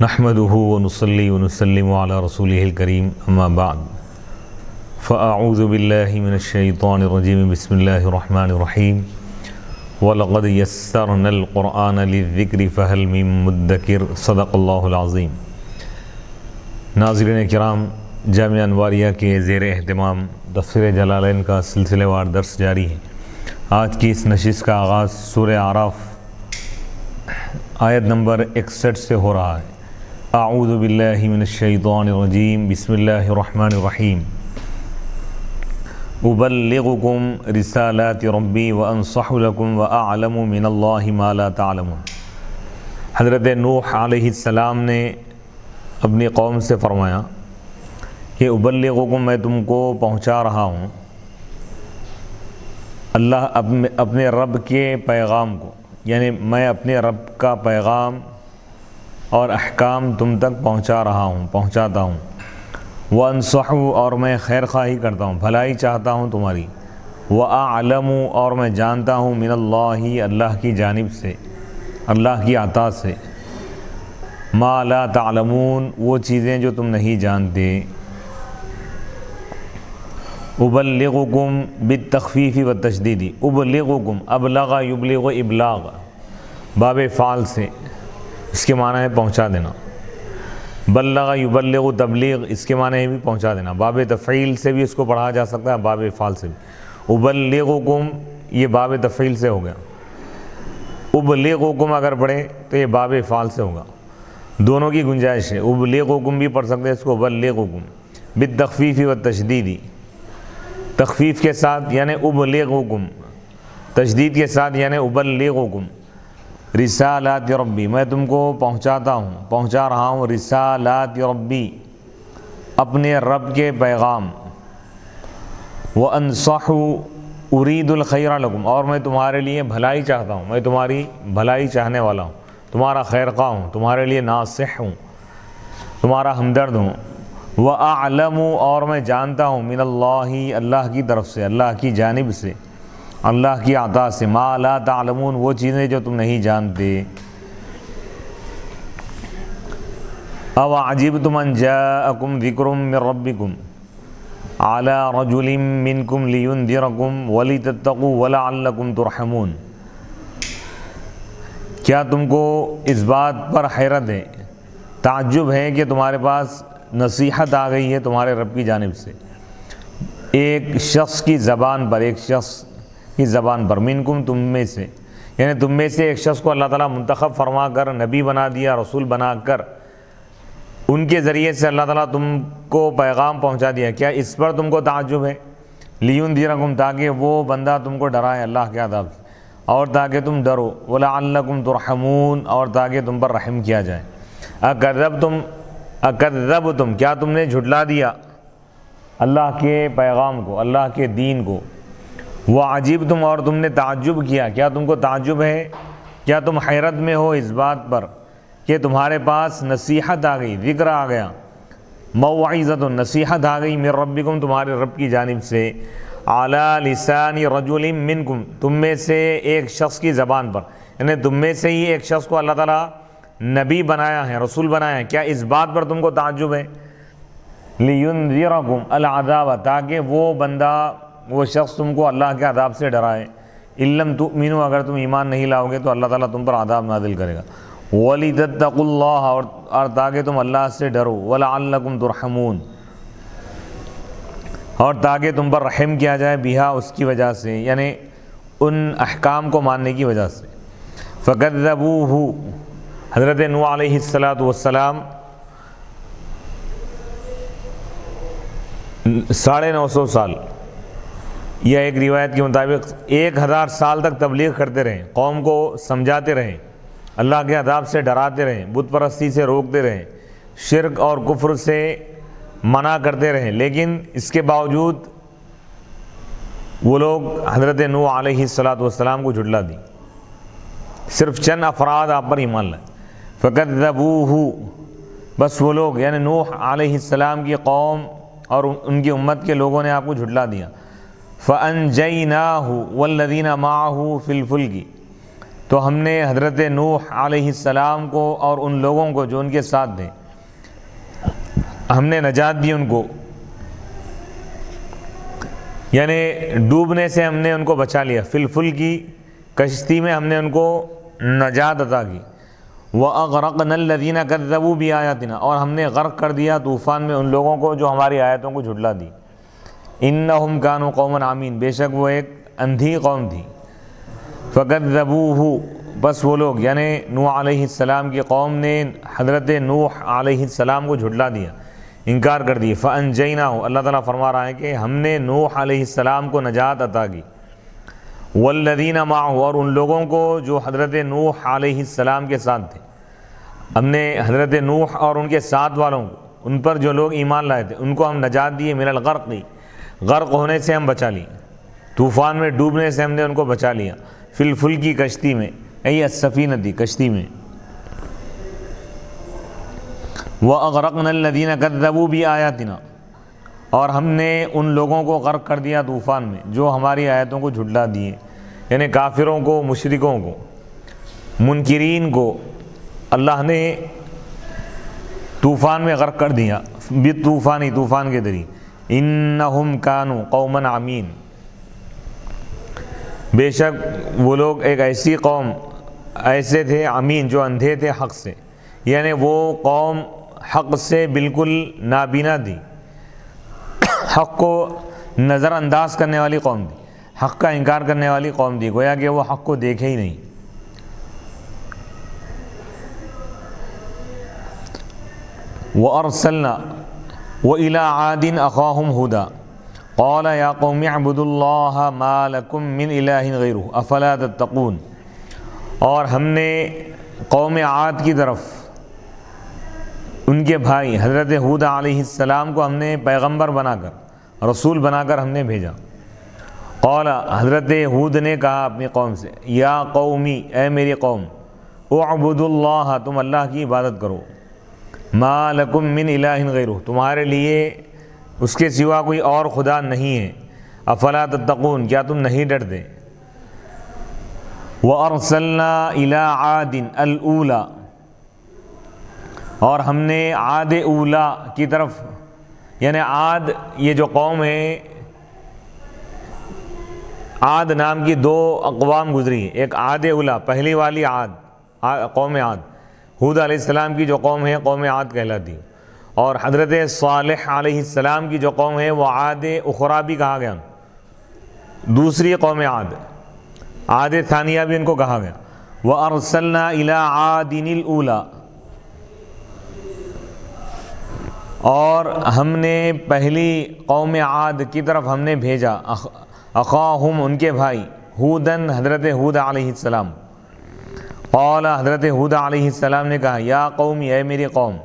نحمده ونصلي ونسلم على رسوله الكريم اما بعد فاعوذ بالله من الشيطان الرجيم بسم الله الرحمن الرحيم وَلَقَدْ يَسَّرْنَا الْقُرْآنَ لِلذِّكْرِ فَهَلْ مِن مُدَّكِرٍ صدق اللہ العظیم۔ ناظرین کرام، جامعہ انواریہ کے زیر اہتمام تفسیر جلالین کا سلسلہ وار درس جاری ہے۔ آج کی اس نشست کا آغاز سورہ اعراف آیت نمبر 61 سے ہو رہا ہے۔ اعوذ باللہ من الشیطان الرجیم بسم اللہ الرحمن الرحیم۔ ابلغکم رسالات ربی وانصح لکم واعلم من اللہ ما لا تعلمون۔ حضرت نوح علیہ السلام نے اپنی قوم سے فرمایا کہ ابلغکم، میں تم کو پہنچا رہا ہوں اللہ اپنے رب کے پیغام کو، یعنی میں اپنے رب کا پیغام اور احکام تم تک پہنچاتا ہوں۔ وَأَنصَحُ، اور میں خیر خواہی کرتا ہوں، بھلائی چاہتا ہوں تمہاری۔ وَأَعْلَمُ، اور میں جانتا ہوں من اللہ، اللہ کی جانب سے، اللہ کی عطا سے، ما لا تعلمون، وہ چیزیں جو تم نہیں جانتے۔ ابلغکم بالتخفیف والتشدید، ابلغکم، ابلغ یبلغ ابلاغ، باب فعل سے، اس کے معنی ہے پہنچا دینا۔ بلغ یبلغ تبلیغ، اس کے معنی ہے بھی پہنچا دینا۔ باب تفعیل سے بھی اس کو پڑھا جا سکتا ہے، باب فعل سے بھی۔ ابلغکم، یہ باب تفعیل سے ہو گیا۔ ابلغکم اگر پڑھے تو یہ باب فعل سے ہوگا، دونوں کی گنجائش ہے۔ ابلغکم بھی پڑھ سکتے ہیں اس کو، ابلغکم بالتخفیف والتشدید، تخفیف کے ساتھ یعنی ابلغکم، تشدید کے ساتھ یعنی ابلغکم رسالات ربی، میں تم کو پہنچا رہا ہوں رسالات ربی، اپنے رب کے پیغام۔ وانصح ارید الخیر لکم، اور میں تمہارے لیے بھلائی چاہتا ہوں، میں تمہاری بھلائی چاہنے والا ہوں، تمہارا خیر خواہ ہوں، تمہارے لیے ناصح ہوں، تمہارا ہمدرد ہوں۔ واعلم، اور میں جانتا ہوں من اللہ، اللہ کی طرف سے، اللہ کی جانب سے، اللہ کی عطا سے، ما لا تعلمون، وہ چیزیں جو تم نہیں جانتے۔ او عجبتم ان جاءکم ذکر من ربکم علی رجل منکم لینذرکم ولتتقوا ولعلکم ترحمون۔ کیا تم کو اس بات پر حیرت ہے، تعجب ہے کہ تمہارے پاس نصیحت آ گئی ہے تمہارے رب کی جانب سے، ایک شخص کی زبان پر، منکم، تم میں سے، یعنی تم میں سے ایک شخص کو اللہ تعالیٰ منتخب فرما کر نبی بنا دیا، رسول بنا کر، ان کے ذریعے سے اللہ تعالیٰ تم کو پیغام پہنچا دیا۔ کیا اس پر تم کو تعجب ہے؟ لینذرکم، تاکہ وہ بندہ تم کو ڈرائے اللہ کے عذاب سے، اور تاکہ تم ڈرو۔ ولعلکم ترحمون، اور تاکہ تم پر رحم کیا جائے۔ اکذبتم، کیا تم نے جھٹلا دیا اللہ کے پیغام کو، اللہ کے دین کو۔ وعجبتم، اور تم نے تعجب کیا، کیا تم کو تعجب ہے، کیا تم حیرت میں ہو اس بات پر کہ تمہارے پاس نصیحت آ گئی، ذکر آ گیا، موعظۃ، نصیحت آ گئی، من ربکم، تمہارے رب کی جانب سے، علی لسان رجل منکم، تم میں سے ایک شخص کی زبان پر، یعنی تم میں سے ہی ایک شخص کو اللہ تعالیٰ نبی بنایا ہے، رسول بنایا ہے۔ کیا اس بات پر تم کو تعجب ہے؟ لینذرکم العذاب، تاکہ وہ بندہ، وہ شخص تم کو اللہ کے عذاب سے ڈرائے۔ ان لم تؤمنوا، اگر تم ایمان نہیں لاؤ گے تو اللہ تعالیٰ تم پر عذاب نازل کرے گا۔ وَلِتَتَّقُوا اللَّهَ، اور تاکہ تم اللہ سے ڈرو۔ وَلَعَلَّكُمْ تُرْحَمُونَ، اور تاکہ تم پر رحم کیا جائے، بہا، اس کی وجہ سے، یعنی ان احکام کو ماننے کی وجہ سے۔ فَكَذَّبُوهُ، حضرت نوح علیہ السلام 950 سال، یا ایک روایت کے مطابق 1000 سال تک تبلیغ کرتے رہے، قوم کو سمجھاتے رہے، اللہ کے عذاب سے ڈراتے رہے، بت پرستی سے روکتے رہے، شرک اور کفر سے منع کرتے رہے، لیکن اس کے باوجود وہ لوگ حضرت نوح علیہ السلام کو جھٹلا دی۔ صرف چند افراد آپ پر ایمان لائے۔ فَكَذَّبُوهُ، بس وہ لوگ، یعنی نوح علیہ السلام کی قوم اور ان کی امت کے لوگوں نے آپ کو جھٹلا دیا۔ فَأَنْجَيْنَاهُ وَالَّذِينَ مَعَهُ فِي الْفُلْكِ، تو ہم نے حضرت نوح علیہ السلام کو اور ان لوگوں کو جو ان کے ساتھ تھے ہم نے نجات دی ان کو، یعنی ڈوبنے سے ہم نے ان کو بچا لیا، فی الفلک کی کشتی میں ہم نے ان کو نجات عطا کی۔ وَأَغْرَقْنَا الَّذِينَ كَذَّبُوا بِآيَاتِنَا، اور ہم نے غرق کر دیا طوفان میں ان لوگوں کو جو ہماری آیتوں کو جھٹلا دی۔ إِنَّهُمْ كَانُوا قَوْمًا عَمِينَ، بے شک وہ ایک اندھی قوم تھی۔ فَكَذَّبُوهُ، بس وہ لوگ یعنی نوح علیہ السلام کی قوم نے حضرت نوح علیہ السلام کو جھٹلا دیا، انکار کر دی۔ فَأَنْجَيْنَاهُ، اللہ تعالیٰ فرما رہا ہے کہ ہم نے نوح علیہ السلام کو نجات عطا کی۔ وَالَّذِينَ مَعَهُ، اور ان لوگوں کو جو حضرت نوح علیہ السلام کے ساتھ تھے، ہم نے حضرت نوح اور ان کے ساتھ والوں کو، ان پر جو لوگ ایمان لائے تھے، ان کو ہم نجات دیے، من الغرق، غرق ہونے سے ہم بچا لیے، طوفان میں ڈوبنے سے ہم نے ان کو بچا لیا، فی الفلک کی کشتی میں، ای السفینہ کشتی میں۔ وَأَغْرَقْنَا الَّذِينَ كَذَّبُوا بِآيَاتِنَا، اور ہم نے ان لوگوں کو غرق کر دیا طوفان میں جو ہماری آیتوں کو جھٹلا دیے، یعنی کافروں کو، مشرکوں کو، منکرین کو اللہ نے طوفان میں غرق کر دیا، بالطوفان، طوفان کے ذریعے۔ انہم کانوا قوما عمین، بے شک وہ لوگ ایک ایسی قوم، ایسے تھے عمین جو اندھے تھے حق سے، یعنی وہ قوم حق سے بالکل نابینا تھی، حق کو نظر انداز کرنے والی قوم تھی، حق کا انکار کرنے والی قوم تھی، گویا کہ وہ حق کو دیکھے ہی نہیں۔ وَأَرْسَلْنَا وَإِلَىٰ عَادٍ أَخَاهُمْ هُودًا قَالَ يَا قَوْمِ اعْبُدُوا اللَّهَ مَا لَكُم مِّنْ إِلَٰهٍ غَيْرُهُ أَفَلَا تَتَّقُونَ، اور ہم نے قوم عاد کی طرف ان کے بھائی حضرت ہود علیہ السلام کو ہم نے پیغمبر بنا کر، رسول بنا کر ہم نے بھیجا۔ قال، حضرت ہود نے کہا اپنی قوم سے، یا قومی، اے میری قوم، اعبدوا اللہ، تم اللہ کی عبادت کرو، ما لکم من الہ غیرہ، تمہارے لیے اس کے سوا کوئی اور خدا نہیں ہے، افلا تتقون، کیا تم نہیں ڈرتے۔ وَأَرْسَلْنَا إِلَىٰ عَادٍ الْأُولَىٰ، اور ہم نے عاد اولا کی طرف، یعنی عاد یہ جو قوم ہے، عاد نام کی دو اقوام گزری ہے، ایک عاد اولا پہلی والی عاد، قوم عاد، ہود علیہ السلام کی جو قوم ہے قوم عاد کہلاتی، اور حضرت صالح علیہ السلام کی جو قوم ہے وہ عاد اخرى بھی کہا گیا، دوسری قوم عاد، عاد ثانیہ بھی ان کو کہا گیا۔ وَأَرْسَلْنَا إِلَىٰ عَادٍ الْأُولَىٰ، اور ہم نے پہلی قوم عاد کی طرف ہم نے بھیجا، اخاہم، ان کے بھائی، ہودن، حضرت ہود علیہ السلام۔ قال، حضرت ہود علیہ السلام نے کہا، یا قومی، اے میری قوم،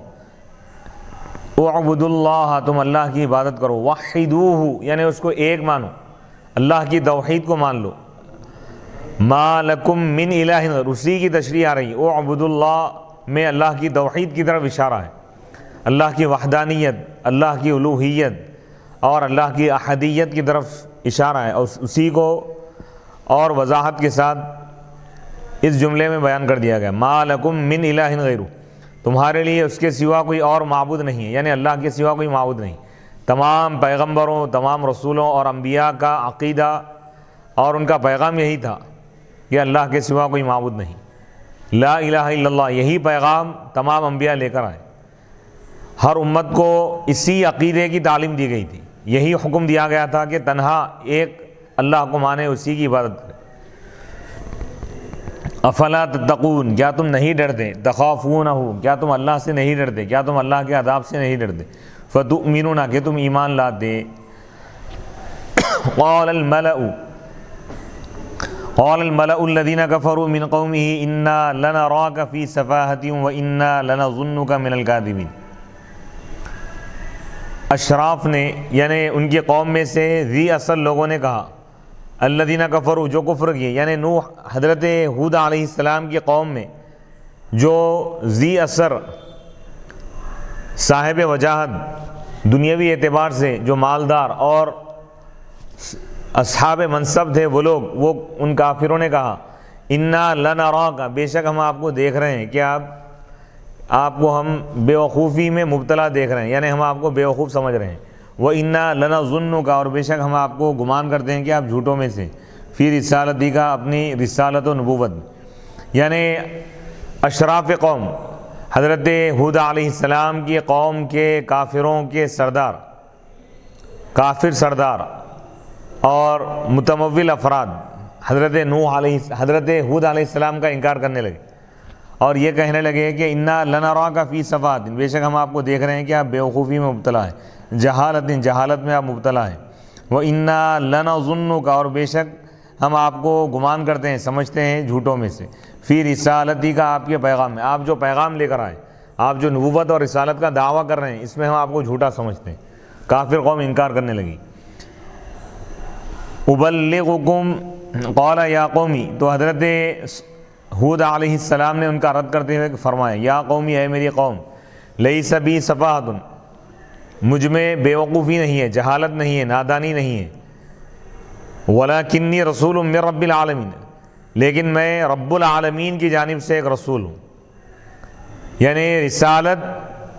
اعبدوا اللہ، تم اللہ کی عبادت کرو، وحدوہ، یعنی اس کو ایک مانو، اللہ کی توحید کو مان لو، ما لکم من الہ غیر، اسی کی تشریح آ رہی ہے، اعبدوا اللہ میں اللہ کی توحید کی طرف اشارہ ہے، اللہ کی وحدانیت، اللہ کی الوہیت اور اللہ کی احدیت کی طرف اشارہ ہے، اور اسی کو اور وضاحت کے ساتھ اس جملے میں بیان کر دیا گیا، ما لکم من الہ غیرہ، تمہارے لیے اس کے سوا کوئی اور معبود نہیں ہے، یعنی اللہ کے سوا کوئی معبود نہیں۔ تمام پیغمبروں، تمام رسولوں اور انبیاء کا عقیدہ اور ان کا پیغام یہی تھا کہ اللہ کے سوا کوئی معبود نہیں، لا الہ الا اللہ، یہی پیغام تمام انبیاء لے کر آئے، ہر امت کو اسی عقیدے کی تعلیم دی گئی تھی، یہی حکم دیا گیا تھا کہ تنہا ایک اللہ کو مانے، اسی کی عبادت کرے۔ افلا تتقون، کیا تم نہیں ڈرتے، تخافونہ، کیا تم اللہ سے نہیں ڈرتے، کیا تم اللہ کے عذاب سے نہیں ڈرتے، فتؤمنون، کہ تم ایمان لاتے۔ قال الملأ الذين كفروا من قومه إنا لنراك في سفاهة وإنا لنظنك من الكاذبين، اشراف نے یعنی ان کی قوم میں سے ذی اصل لوگوں نے کہا، الذین کفروا، جو کفر کیے، یعنی نوح حضرت ہود علیہ السلام کی قوم میں جو ذی اثر، صاحب وجاہت، دنیاوی اعتبار سے جو مالدار اور اصحاب منصب تھے وہ لوگ، وہ ان کافروں نے کہا انا لنراک، بے شک ہم آپ کو دیکھ رہے ہیں کہ آپ کو ہم بیوقوفی میں مبتلا دیکھ رہے ہیں، یعنی ہم آپ کو بیوقوف سمجھ رہے ہیں۔ وَإِنَّا لَنَظُنُّكَ، اور بے شک ہم آپ کو گمان کرتے ہیں کہ آپ جھوٹوں میں سے، فی رسالتی کا، اپنی رسالت و نبوت میں، یعنی اشراف قوم حضرت ہود علیہ السلام کی قوم کے کافروں کے سردار، کافر سردار اور متمول افراد حضرت ہود علیہ السلام کا انکار کرنے لگے اور یہ کہنے لگے کہ انا لنراک فی سفاہۃ، بے شک ہم آپ کو دیکھ رہے ہیں کہ آپ بیوقوفی میں مبتلا ہیں، جہالت میں آپ مبتلا ہیں۔ وَإِنَّا لَنَظُنُّكَ، اور بے شک ہم آپ کو گمان کرتے ہیں، سمجھتے ہیں جھوٹوں میں سے، فی رسالتی کا، آپ کے پیغام میں، آپ جو پیغام لے کر آئے، آپ جو نبوت اور رسالت کا دعویٰ کر رہے ہیں، اس میں ہم آپ کو جھوٹا سمجھتے ہیں۔ کافر قوم انکار کرنے لگی۔ ابلغکم قال یا قومی، تو حضرت ہود علیہ السلام نے ان کا رد کرتے ہوئے فرمایا، یا قومی، اے میری قوم، لیس بی سفاہۃ، مجھ میں بیوقوفی نہیں ہے، جہالت نہیں ہے، نادانی نہیں ہے، ولکنی رسول من رب العالمین، لیکن میں رب العالمین کی جانب سے ایک رسول ہوں۔ یعنی رسالت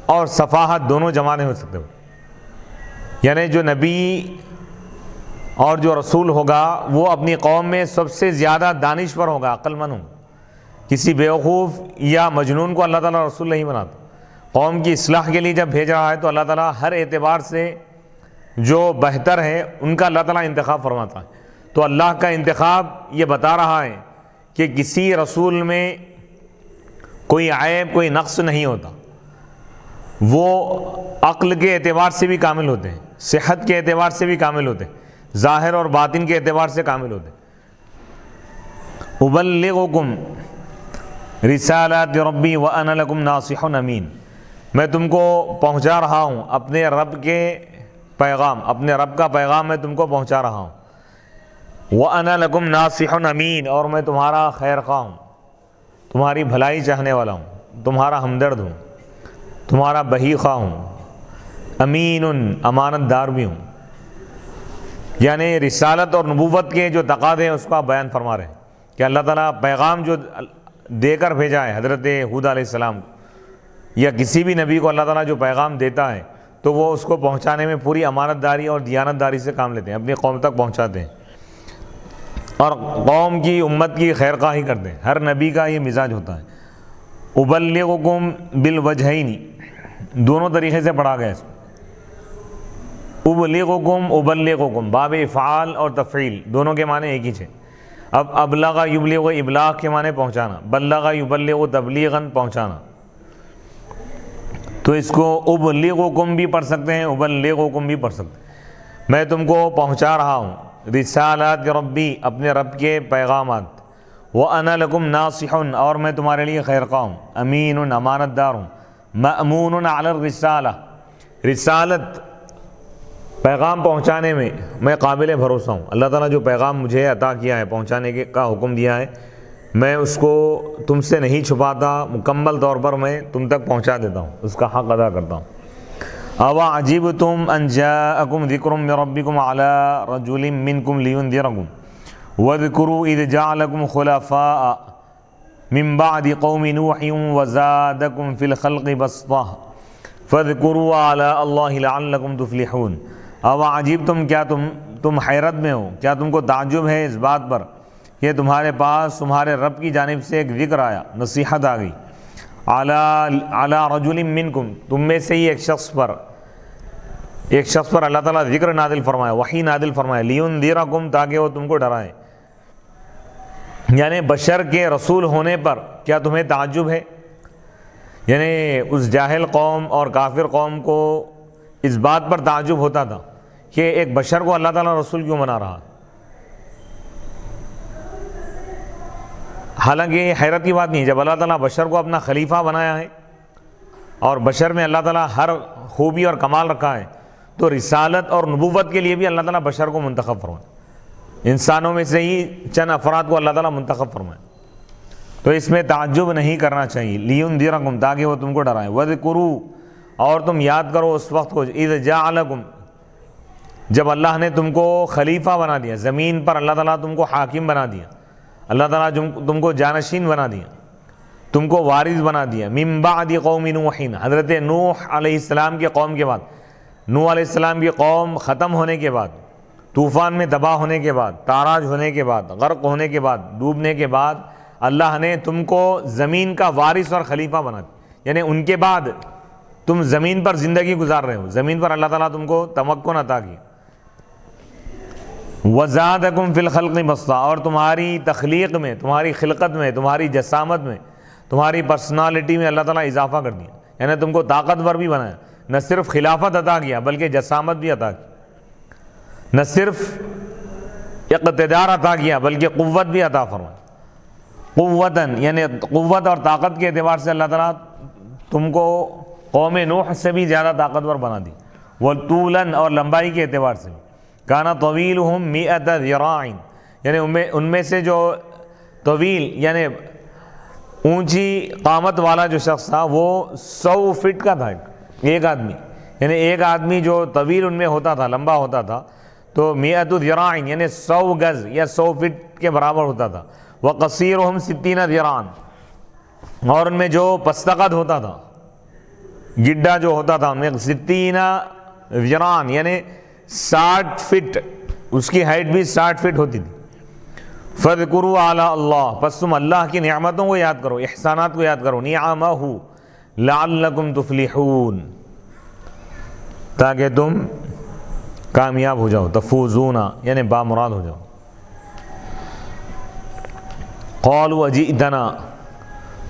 اور سفاہت دونوں جمع نہیں ہو سکتے، یعنی جو نبی اور جو رسول ہوگا وہ اپنی قوم میں سب سے زیادہ دانشور ہوگا، عقل مند ہوگا۔ کسی بیوقوف یا مجنون کو اللہ تعالیٰ رسول نہیں بناتا۔ قوم کی اصلاح کے لیے جب بھیج رہا ہے تو اللہ تعالیٰ ہر اعتبار سے جو بہتر ہے ان کا اللہ تعالیٰ انتخاب فرماتا ہے۔ تو اللہ کا انتخاب یہ بتا رہا ہے کہ کسی رسول میں کوئی عیب، کوئی نقص نہیں ہوتا، وہ عقل کے اعتبار سے بھی کامل ہوتے ہیں، صحت کے اعتبار سے بھی کامل ہوتے ہیں، ظاہر اور باطن کے اعتبار سے کامل ہوتے ہیں۔ ابلغکم رسالات ربی وانا لکم ناصح امین، میں تم کو پہنچا رہا ہوں اپنے رب کے پیغام، اپنے رب کا پیغام میں تم کو پہنچا رہا ہوں۔ وانا لکم ناصح امین، اور میں تمہارا خیر خواہ ہوں، تمہاری بھلائی چاہنے والا ہوں، تمہارا ہمدرد ہوں، تمہارا بہی خواہ ہوں، امین، امانت دار بھی ہوں۔ یعنی رسالت اور نبوت کے جو تقاضے ہیں اس کو آپ بیان فرما رہے ہیں کہ اللہ تعالیٰ پیغام جو دے کر بھیجا ہے حضرت ہود علیہ السلام کو، یا کسی بھی نبی کو اللہ تعالیٰ جو پیغام دیتا ہے تو وہ اس کو پہنچانے میں پوری امانت داری اور دیانت داری سے کام لیتے ہیں، اپنی قوم تک پہنچاتے ہیں اور قوم کی، امت کی خیر خواہی کرتے ہیں۔ ہر نبی کا یہ مزاج ہوتا ہے۔ ابلغکم بالوجہین، دونوں طریقے سے پڑھا گیا اس میں، ابلغکم، باب افعال اور تفعیل دونوں کے معنی ایک ہی تھے۔ اب ابلغ یبلغ، ابلاغ کے معنی پہنچانا، بلغ یبلغ تبلیغاً، پہنچانا، تو اس کو ابلغکم بھی پڑھ سکتے ہیں، ابلغکم بھی پڑھ سکتے ہیں۔ میں تم کو پہنچا رہا ہوں رسالات ربی، اپنے رب کے پیغامات، وانا لکم ناصح، اور میں تمہارے لیے خیر خواہ ہوں، امین، امانت دار ہوں، مأمون علی الرسالہ، رسالت پیغام پہنچانے میں قابل بھروسہ ہوں۔ اللہ تعالیٰ جو پیغام مجھے عطا کیا ہے، پہنچانے کا حکم دیا ہے، میں اس کو تم سے نہیں چھپاتا، مکمل طور پر میں تم تک پہنچا دیتا ہوں، اس کا حق ادا کرتا ہوں۔ اَوَعَجِبْتُمْ أَنْ جَاءَكُمْ ذِكْرٌ مِّن رَبِّكُمْ عَلَىٰ رَجُلٍ مِّنْكُمْ لِيُنذِرَكُمْ وَاذْكُرُوا إِذْ جَعَلَكُمْ خُلَفَاءَ مِن بَعْدِ قَوْمِ نُوحٍ وَزَادَكُمْ فِي الْخَلْقِ بَسْطَةً فَاذْكُرُوا آلَاءَ اللَّهِ لَعَلَّكُمْ تُفْلِحُونَ۔ اَوَعَجِبْتُمْ، کیا تم حیرت میں ہو، کیا تم کو تعجب ہے اس بات پر کہ تمہارے پاس تمہارے رب کی جانب سے ایک ذکر آیا، نصیحت آ گئی، علی رجل منکم، تم میں سے ہی ایک شخص پر اللہ تعالیٰ ذکر نازل فرمایا، وحی نازل فرمایا، لینذرکم، تاکہ وہ تم کو ڈرائے۔ یعنی بشر کے رسول ہونے پر کیا تمہیں تعجب ہے؟ یعنی اس جاہل قوم اور کافر قوم کو اس بات پر تعجب ہوتا تھا کہ ایک بشر کو اللہ تعالیٰ رسول کیوں بنا رہا۔ حالانکہ یہ حیرت کی بات نہیں، جب اللہ تعالیٰ بشر کو اپنا خلیفہ بنایا ہے اور بشر میں اللہ تعالیٰ ہر خوبی اور کمال رکھا ہے، تو رسالت اور نبوت کے لیے بھی اللہ تعالیٰ بشر کو منتخب فرمائے، انسانوں میں سے ہی چند افراد کو اللہ تعالیٰ منتخب فرمائے، تو اس میں تعجب نہیں کرنا چاہیے۔ لینذرکم، تاکہ وہ تم کو ڈرائیں، وَاذْكُرُوا، اور تم یاد کرو اس وقت کو، اِذْ جَعَلَكُمْ، جب اللہ نے تم کو خلیفہ بنا دیا، زمین پر اللہ تعالیٰ تم کو حاکم بنا دیا، اللہ تعالیٰ تم کو جانشین بنا دیا، تم کو وارث بنا دیا. من بعد قوم نوح، حضرت نوح علیہ السلام کی قوم کے بعد، نوح علیہ السلام کی قوم ختم ہونے کے بعد، طوفان میں تباہ ہونے کے بعد، تاراج ہونے کے بعد، غرق ہونے کے بعد، ڈوبنے کے بعد اللہ نے تم کو زمین کا وارث اور خلیفہ بنا دیا. یعنی ان کے بعد تم زمین پر زندگی گزار رہے ہو، زمین پر اللہ تعالیٰ تم کو تمکن عطا کیا. وَزَادَكُمْ فِي الْخَلْقِ بَسْطًا، اور تمہاری تخلیق میں، تمہاری خلقت میں، تمہاری جسامت میں، تمہاری پرسنالٹی میں اللہ تعالیٰ اضافہ کر دیا. یعنی تم کو طاقتور بھی بنایا، نہ صرف خلافت عطا کیا بلکہ جسامت بھی عطا کی، نہ صرف اقتدار عطا کیا بلکہ قوت بھی عطا فرمایا. قوتاً یعنی قوت اور طاقت کے اعتبار سے اللہ تعالیٰ تم کو قوم نوح سے بھی زیادہ طاقتور بنا دی. وطولاً، اور لمبائی کے اعتبار سے کانا طویلہم 100 ذراع، یعنی ان میں سے جو طویل یعنی اونچی قامت والا جو شخص تھا وہ 100 فٹ کا تھا، ایک آدمی. یعنی ایک آدمی جو طویل ان میں ہوتا تھا، لمبا ہوتا تھا، تو 100 ذراع یعنی 100 گز یا 100 فٹ کے برابر ہوتا تھا. وقصیرہم 60 ذراعا، اور ان میں جو پستقد ہوتا تھا، گڈا جو ہوتا تھا، ان میں 60 ذراعا یعنی 60 فٹ، اس کی ہائٹ بھی 60 فٹ ہوتی تھی. فَاذْكُرُوا آلاء اللہ، پس تم اللہ کی نعمتوں کو یاد کرو، احسانات کو یاد کرو. نِعَمَهُ لَعَلَّكُمْ تُفْلِحُونَ، تاکہ تم کامیاب ہو جاؤ. تفوزون یعنی بامراد ہو جاؤ. قَالُوا أَجِئْتَنَا،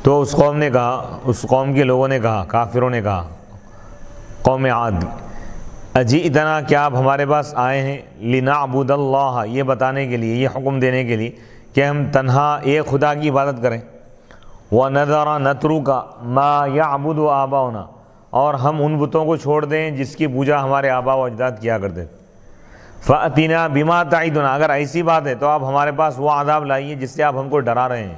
تو اس قوم نے کہا، اس قوم کے لوگوں نے کہا، کافروں نے کہا، قوم عاد، اجئتنا، کیا آپ ہمارے پاس آئے ہیں، لنعبد اللہ، یہ بتانے کے لیے، یہ حکم دینے کے لیے کہ ہم تنہا ایک خدا کی عبادت کریں. وَنَذَرَ نَتْرُكَ مَا يَعْبُدُ آبَاؤُنَا، اور ہم ان بتوں کو چھوڑ دیں جس کی پوجا ہمارے آبا و اجداد کیا کرتے تھے. فَأْتِنَا بِمَا تَعِدُنَا، اگر ایسی بات ہے تو آپ ہمارے پاس وہ عذاب لائیے جس سے آپ ہم کو ڈرا رہے ہیں.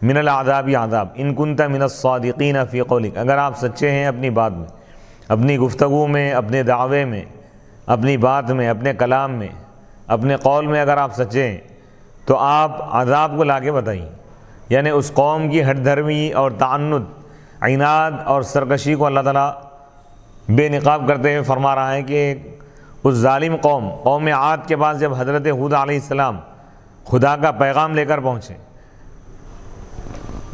من العذاب، عذاب. ان كنت من الصادقین فی قولک، اگر آپ سچے ہیں اپنی بات میں، اپنی گفتگو میں، اپنے دعوے میں، اپنی بات میں، اپنے کلام میں، اپنے قول میں اگر آپ سچے ہیں تو آپ عذاب کو لا کے بتائیے. یعنی اس قوم کی ہٹ دھرمی اور تعنت، عناد اور سرکشی کو اللہ تعالیٰ بے نقاب کرتے ہوئے فرما رہا ہے کہ اس ظالم قوم عاد کے پاس جب حضرت ہود علیہ السلام خدا کا پیغام لے کر پہنچے،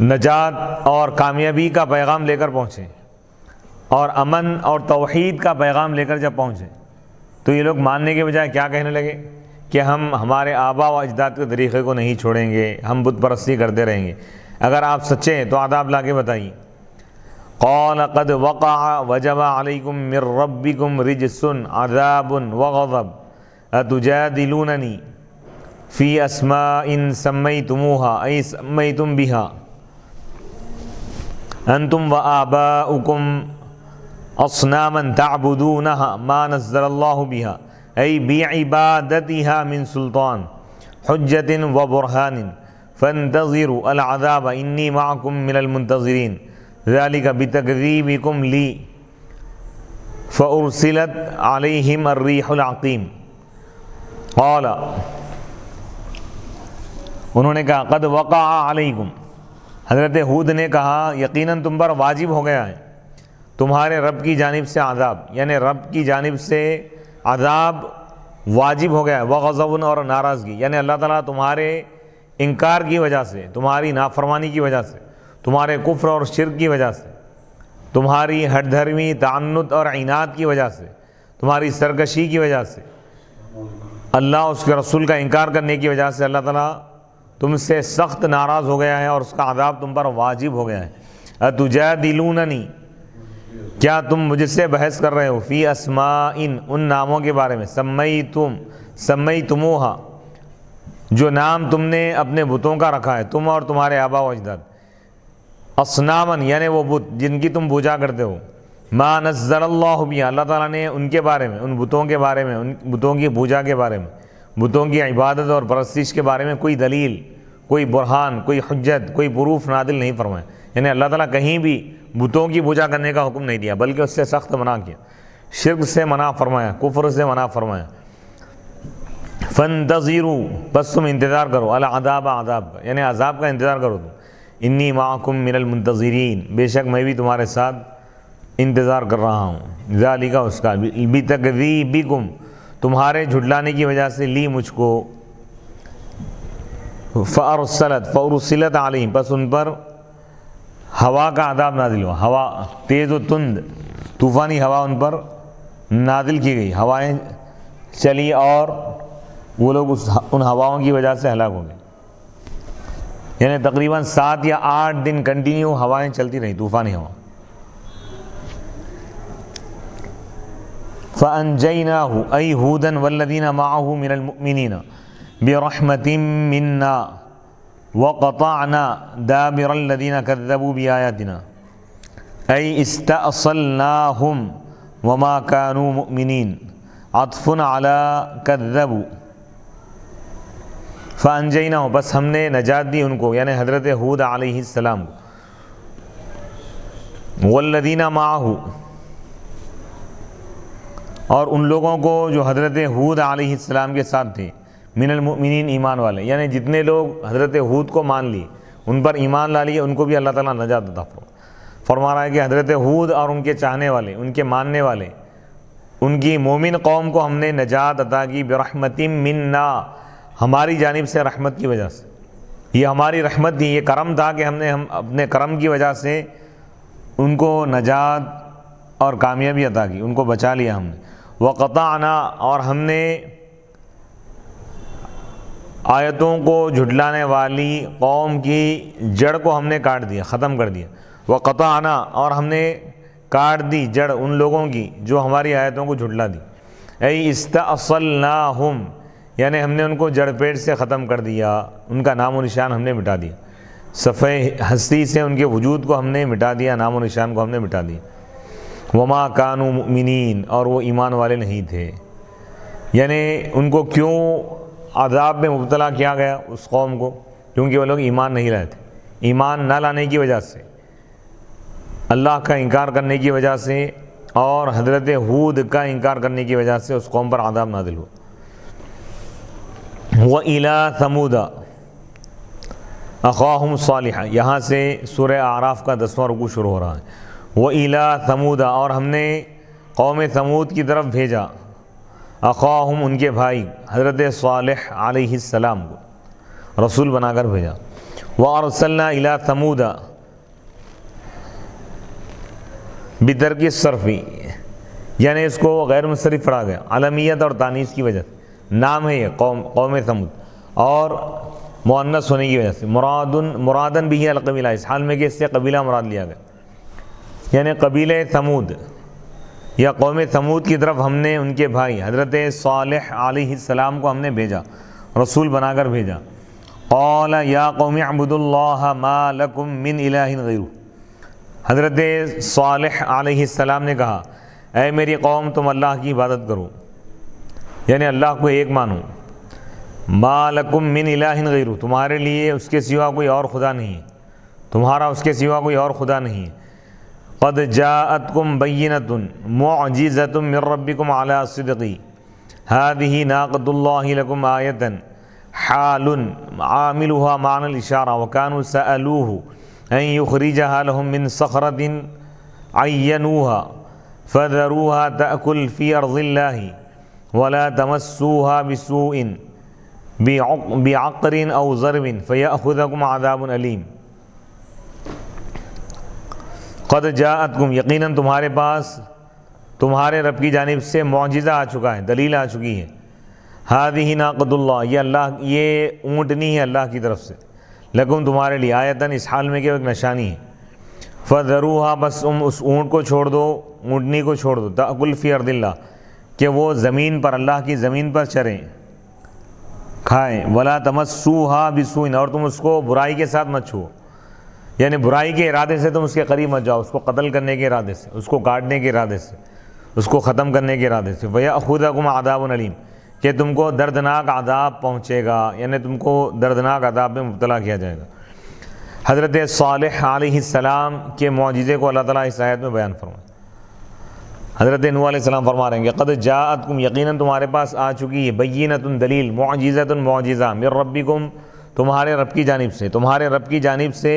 نجات اور کامیابی کا پیغام لے کر پہنچے، اور امن اور توحید کا پیغام لے کر جب پہنچے، تو یہ لوگ ماننے کے بجائے کیا کہنے لگے کہ ہم ہمارے آبا و اجداد کے طریقے کو نہیں چھوڑیں گے، ہم بت پرستی کرتے رہیں گے. اگر آپ سچے ہیں تو عذاب لا کے بتائیے. قال قد وقع وجب علیکم من ربکم رجس عذاب وغضب اتجادلوننی فی اسماء سمیتموها ای سمیتم بها انتم وآباؤکم اصناما تعبدونها ما نزل اللہ بها ای بعبادتها من سلطان حجت وبرهان فانتظروا العذاب انی معکم من المنتظرین ذلك بتکذیبکم لی فارسلت علیہم الریح العقیم. قال، انہوں نے کہا، قد وقع علیکم، حضرت ہود نے کہا یقیناً تم پر واجب ہو گیا ہے تمہارے رب کی جانب سے عذاب، یعنی رب کی جانب سے عذاب واجب ہو گیا ہے. وغضب، اور ناراضگی، یعنی اللہ تعالیٰ تمہارے انکار کی وجہ سے، تمہاری نافرمانی کی وجہ سے، تمہارے کفر اور شرک کی وجہ سے، تمہاری ہٹ دھرمی، تعنت اور عناد کی وجہ سے، تمہاری سرکشی کی وجہ سے، اللہ اس کے رسول کا انکار کرنے کی وجہ سے اللہ تعالیٰ تم سے سخت ناراض ہو گیا ہے اور اس کا عذاب تم پر واجب ہو گیا ہے. اتجادلوننی، کیا تم مجھ سے بحث کر رہے ہو، فی اسماء، ان ناموں کے بارے میں، سمیتموہا، جو نام تم نے اپنے بتوں کا رکھا ہے، تم اور تمہارے آبا و اجداد. اصنامن، یعنی وہ بت جن کی تم پوجا کرتے ہو. ما نزل اللہ بہا، اللہ تعالیٰ نے ان کے بارے میں، ان بتوں کے بارے میں، ان بتوں کی پوجا کے بارے میں، بتوں کی عبادت اور پرستش کے بارے میں کوئی دلیل، کوئی برہان، کوئی حجت، کوئی پروف نازل نہیں فرمایا. یعنی اللہ تعالیٰ کہیں بھی بتوں کی پوجا کرنے کا حکم نہیں دیا بلکہ اس سے سخت منع کیا، شرک سے منع فرمایا، کفر سے منع فرمایا. فانتظروا بس تم انتظار کرو، العذاب عذاب کا، یعنی عذاب کا انتظار کرو تم، انی معکم من المنتظرین، بے شک میں بھی تمہارے ساتھ انتظار کر رہا ہوں، ذالک اس کا، بتکذیبکم تمہارے جھٹلانے کی وجہ سے، لی مجھ کو، فارسلت علیہم پس ان پر ہوا کا عذاب نازل ہوا، ہوا تیز و تند طوفانی ہوا ان پر نازل کی گئی، ہوائیں چلی اور وہ لوگ ان ہواؤں کی وجہ سے ہلاک ہو گئے، یعنی تقریباً 7 یا 8 دن کنٹینیو ہوائیں چلتی رہی، طوفانی ہوا۔ فَأَنْجَيْنَاهُ أَيْ هُودًا وَالَّذِينَ مَعَهُ مِنَ الْمُؤْمِنِينَ بِرَحْمَةٍ مِنَّا وَقَطَعْنَا دَابِرَ الَّذِينَ كَذَّبُوا بِآيَاتِنَا أَيْ اسْتَأْصَلْنَاهُمْ وَمَا كَانُوا مُؤْمِنِينَ عطف علی کذبوا، فانجیناہ بس ہم نے نجات دی ان کو، یعنی حضرت ہود علیہ السلام کو، والذین معہ اور ان لوگوں کو جو حضرت ہود علیہ السلام کے ساتھ تھے، من المؤمنین ایمان والے، یعنی جتنے لوگ حضرت ہود کو مان لی، ان پر ایمان لا لیے، ان کو بھی اللہ تعالیٰ نجات عطا فرما رہا ہے کہ حضرت ہود اور ان کے چاہنے والے، ان کے ماننے والے، ان کی مومن قوم کو ہم نے نجات عطا کی، برحمت منا ہماری جانب سے، رحمت کی وجہ سے، یہ ہماری رحمت تھی، یہ کرم تھا کہ ہم اپنے کرم کی وجہ سے ان کو نجات اور کامیابی عطا کی، ان کو بچا لیا ہم نے، وقطعنا اور ہم نے آیتوں کو جھٹلانے والی قوم کی جڑ کو ہم نے کاٹ دیا، ختم کر دیا، وقطعنا اور ہم نے کاٹ دی جڑ ان لوگوں کی جو ہماری آیتوں کو جھٹلا دی، ای استاصلناہم یعنی ہم نے ان کو جڑ پیٹ سے ختم کر دیا، ان کا نام و نشان ہم نے مٹا دیا، صفحہ ہستی سے ان کے وجود کو ہم نے مٹا دیا، نام و نشان کو ہم نے مٹا دیا، وما کانوا مؤمنین اور وہ ایمان والے نہیں تھے، یعنی ان کو کیوں عذاب میں مبتلا کیا گیا اس قوم کو، کیونکہ وہ لوگ ایمان نہیں لائے تھے، ایمان نہ لانے کی وجہ سے، اللہ کا انکار کرنے کی وجہ سے اور حضرت ہود کا انکار کرنے کی وجہ سے اس قوم پر عذاب نازل ہوا۔ وَإِلَىٰ ثَمُودَ أَخَاهُمْ صَالِحًا، یہاں سے سورہ اعراف کا 10واں رکوع شروع ہو رہا ہے۔ وَإِلَىٰ ثَمُودَ اور ہم نے قوم ثمود کی طرف بھیجا، اخاہم ان کے بھائی حضرت صالح علیہ السلام کو رسول بنا کر بھیجا۔ وَأَرْسَلْنَا إِلَىٰ ثَمُودَ بترک الصرفی یعنی اس کو غیر منصرف پڑھا گیا علمیت اور تانیث کی وجہ سے، نام ہے یہ قوم ثمود اور مؤنث ہونے کی وجہ سے، مرادن بھی القبیلہ، اس حال میں کہ اس سے قبیلہ مراد لیا گیا، یعنی قبیلہ ثمود یا قوم ثمود کی طرف ہم نے ان کے بھائی حضرت صالح علیہ السلام کو ہم نے بھیجا، رسول بنا کر بھیجا۔ قال یا قوم اعبدوا اللہ ما لکم من الہ غیرہ، حضرت صالح علیہ السلام نے کہا اے میری قوم تم اللہ کی عبادت کرو، یعنی اللہ کو ایک مانو، ما لکم من الہ غیرہ تمہارے لیے اس کے سوا کوئی اور خدا نہیں ہے، تمہارا اس کے سوا کوئی اور خدا نہیں ہے۔ قد جاءتکم بینۃ معجزۃ من ربکم علی صدقی هذه ناقۃ اللہ لکم آیۃ حال عاملها معنی الاشارہ وکانوا سألوہ ان یخرجها لهم من صخرۃ عینوها فذروها تأکل فی ارض اللہ ولا تمسوها بسوء بعقر او ضرب فیأخذکم عذاب علیم۔ قد جاءتکم یقیناً تمہارے پاس تمہارے رب کی جانب سے معجزہ آ چکا ہے، دلیل آ چکی ہے، هذه ناقۃ اللہ یہ اونٹنی ہے اللہ کی طرف سے، لکم تمہارے لیے، آیتاً اس حال میں کہ ایک نشانی ہے، فذروها بس تم اس اونٹ کو چھوڑ دو، اونٹنی کو چھوڑ دو، تأکل فی ارض اللہ کہ وہ زمین پر اللہ کی زمین پر چریں کھائیں، ولا تمسوها بسوء اور تم اس کو برائی کے ساتھ مت چھو، یعنی برائی کے ارادے سے تم اس کے قریب مت جاؤ، اس کو قتل کرنے کے ارادے سے، اس کو کاٹنے کے ارادے سے، اس کو ختم کرنے کے ارادے سے، وَيَأْخُذَكُمْ عَذَابٌ علیم کہ تم کو دردناک عذاب پہنچے گا، یعنی تم کو دردناک عذاب میں مبتلا کیا جائے گا۔ حضرت صالح علیہ السلام کے معجزے کو اللہ تعالیٰ اس آیت میں بیان فرمایا۔ حضرت نوح علیہ السلام فرما رہے ہیں کہ قد جاءتکم، یقیناً تمہارے پاس آ چکی ہے، بینۃ دلیل، معجزۃ معجزہ، من ربکم، تمہارے رب کی جانب سے، تمہارے رب کی جانب سے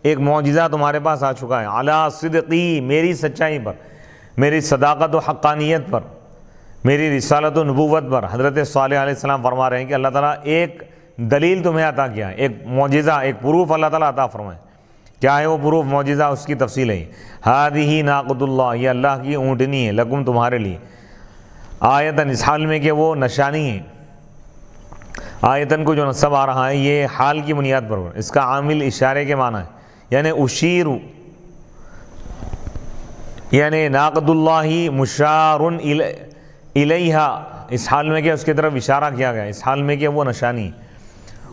ایک معجزہ تمہارے پاس آ چکا ہے، علی صدقی، میری سچائی پر، میری صداقت و حقانیت پر، میری رسالت و نبوت پر۔ حضرت صالح علیہ السلام فرما رہے ہیں کہ اللہ تعالیٰ ایک دلیل تمہیں عطا کیا ہے، ایک معجزہ، ایک پروف اللہ تعالیٰ عطا فرمائے۔ کیا ہے وہ پروف، معجزہ؟ اس کی تفصیل ہے، ہذہ ناقۃ اللہ، یہ اللہ کی اونٹنی ہے، لکم، تمہارے لیے، آیتن، اس حال میں کہ وہ نشانی ہے۔ آیتن کو جو نصب آ رہا ہے یہ حال کی بنیاد پر، اس کا عامل اشارے کے معنی ہے، یعنی اشیر، یعنی ناقۃ اللہ مشار الیہا، اس حال میں کہ اس کی طرف اشارہ کیا گیا، اس حال میں کہ وہ نشانی۔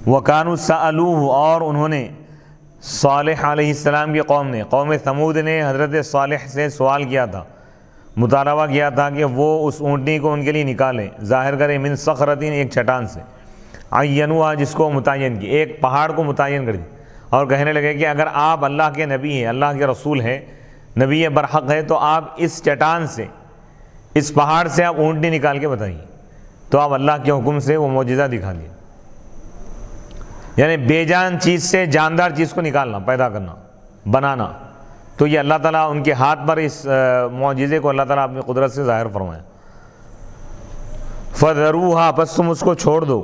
وَكَانُوا سَأَلُوهُ، اور انہوں نے، صالح علیہ السلام کی قوم نے، قوم ثمود نے حضرت صالح سے سوال کیا تھا، مطالبہ کیا تھا کہ وہ اس اونٹنی کو ان کے لیے نکالیں، ظاہر کرے، من صخرۃ، ایک چٹان سے، عینوہا، جس کو متعین کی، ایک پہاڑ کو متعین کر دی، اور کہنے لگے کہ اگر آپ اللہ کے نبی ہیں، اللہ کے رسول ہیں، نبی برحق ہے، تو آپ اس چٹان سے، اس پہاڑ سے آپ اونٹنی نکال کے بتائیے۔ تو آپ اللہ کے حکم سے وہ معجزہ دکھا دیا، یعنی بے جان چیز سے جاندار چیز کو نکالنا، پیدا کرنا، بنانا۔ تو یہ اللہ تعالیٰ ان کے ہاتھ پر اس معجزے کو اللہ تعالیٰ اپنی قدرت سے ظاہر فرمایا۔ فَذَرُوهَا، پس تم اس کو چھوڑ دو،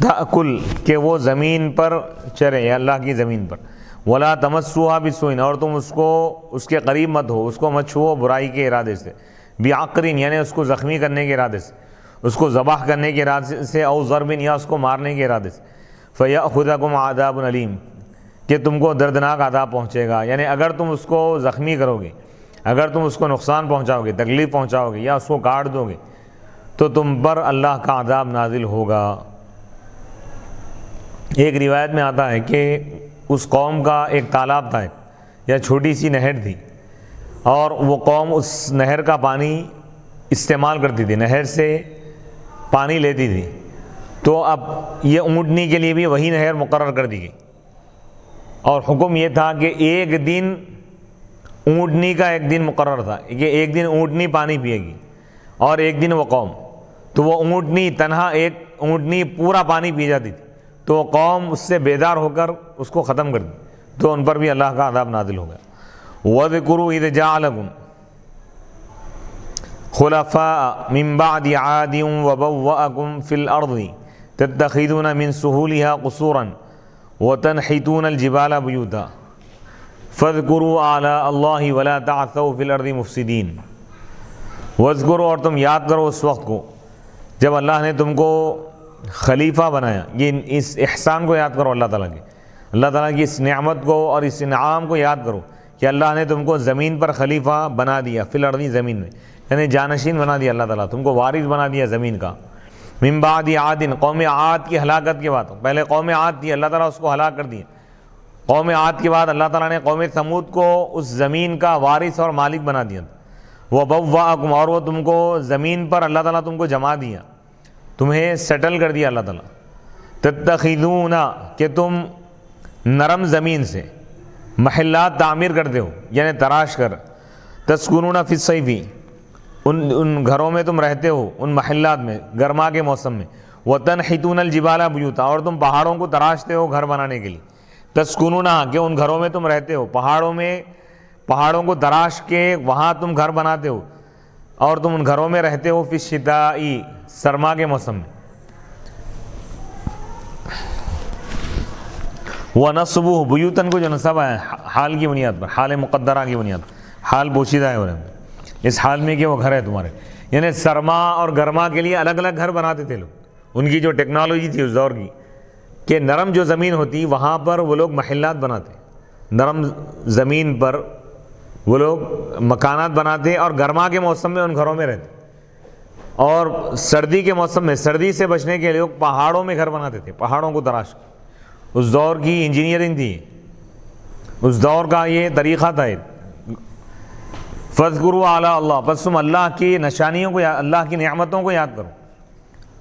تأکل، کہ وہ زمین پر چرے، یا اللہ کی زمین پر، وَلَا تَمَسُّوهَا بِسُوءٍ، اور تم اس کو، اس کے قریب مت ہو، اس کو مت چھوؤ برائی کے ارادے سے، بِعَقْرٍ، یعنی اس کو زخمی کرنے کے ارادے سے، اس کو ذبح کرنے کے ارادے سے، او ضربٍ، یا اس کو مارنے کے ارادے سے، فَيَأْخُذَكُمْ عَذَابٌ عَلِيمٌ، کہ تم کو دردناک عذاب پہنچے گا۔ یعنی اگر تم اس کو زخمی کرو گے، اگر تم اس کو نقصان پہنچاؤ گے، تکلیف پہنچاؤ گے، یا اس کو کاٹ دو گے، تو تم پر اللہ کا عذاب نازل ہوگا۔ ایک روایت میں آتا ہے کہ اس قوم کا ایک تالاب تھا، یا چھوٹی سی نہر تھی، اور وہ قوم اس نہر کا پانی استعمال کرتی تھی، نہر سے پانی لیتی تھی۔ تو اب یہ اونٹنی کے لیے بھی وہی نہر مقرر کر دی گئی، اور حکم یہ تھا کہ ایک دن اونٹنی کا ایک دن مقرر تھا کہ ایک دن اونٹنی پانی پیے گی، اور ایک دن وہ قوم۔ تو وہ اونٹنی تنہا، ایک اونٹنی پورا پانی پی جاتی تھی، تو وہ قوم اس سے بیدار ہو کر اس کو ختم کر دی، تو ان پر بھی اللہ کا عذاب نازل ہو گیا۔ وَاذْكُرُوا إِذْ جَعَلَكُمْ خُلَفَاءَ مِن بَعْدِ عَادٍ وَبَوَّأَكُمْ فِي الْأَرْضِ تَتَّخِذُونَ مِن سُهُولِهَا قُصُورًا وَتَنْحِتُونَ الْجِبَالَ بُيُوتًا فَاذْكُرُوا آلَاءَ اللَّهِ وَلَا تَعْثَوْا فِي الْأَرْضِ مُفْسِدِينَ۔ وَاذْكُرُوا، اور تم یاد کرو اس وقت کو جب اللہ نے تم کو خلیفہ بنایا، یہ اس احسان کو یاد کرو، اللہ تعالیٰ کے، اللہ تعالیٰ کی اس نعمت کو اور اس انعام کو یاد کرو کہ اللہ نے تم کو زمین پر خلیفہ بنا دیا، فی الارض، زمین میں، یعنی جانشین بنا دیا، اللہ تعالیٰ تم کو وارث بنا دیا زمین کا۔ من بعد عاد، قوم عاد کی ہلاکت کے بعد، پہلے قوم عاد تھی، اللہ تعالیٰ اس کو ہلاک کر دیا۔ قوم عاد کے بعد اللہ تعالیٰ نے قوم ثمود کو اس زمین کا وارث اور مالک بنا دیا۔ وَبَوَّأَكُمْ، اور وہ تم کو زمین پر اللہ تعالیٰ تم کو جما دیا، تمہیں سیٹل کر دیا اللہ تعالیٰ۔ تتخذون، کہ تم نرم زمین سے محلات تعمیر کرتے ہو، یعنی تراش کر، تسکنون فی الصیف، ان گھروں میں تم رہتے ہو، ان محلات میں گرما کے موسم میں۔ وتنحتون الجبال بیوتا، اور تم پہاڑوں کو تراشتے ہو گھر بنانے کے لیے۔ تسکنون، کہ ان گھروں میں تم رہتے ہو، پہاڑوں میں، پہاڑوں کو تراش کے وہاں تم گھر بناتے ہو، اور تم ان گھروں میں رہتے ہو، فی الشتاء، سرما کے موسم میں۔ وَنَصْبُهُ، بیوتن کو جو نصب ہے حال کی بنیاد پر، حال مقدرہ کی بنیاد پر، حال پوشیدہ ہے، اور اس حال میں کہ وہ گھر ہے تمہارے، یعنی سرما اور گرما کے لیے الگ الگ گھر بناتے تھے لوگ۔ ان کی جو ٹیکنالوجی تھی اس دور کی کہ نرم جو زمین ہوتی وہاں پر وہ لوگ محلات بناتے، نرم زمین پر وہ لوگ مکانات بناتے، اور گرما کے موسم میں ان گھروں میں رہتے، اور سردی کے موسم میں سردی سے بچنے کے لیے لوگ پہاڑوں میں گھر بناتے تھے، پہاڑوں کو تراش۔ اس دور کی انجینئرنگ تھی، اس دور کا یہ طریقہ تھا۔ فَاذْكُرُوا آلَاءَ اللَّهِ، بس تم اللہ کی نشانیوں کو، اللہ کی نعمتوں کو یاد کرو،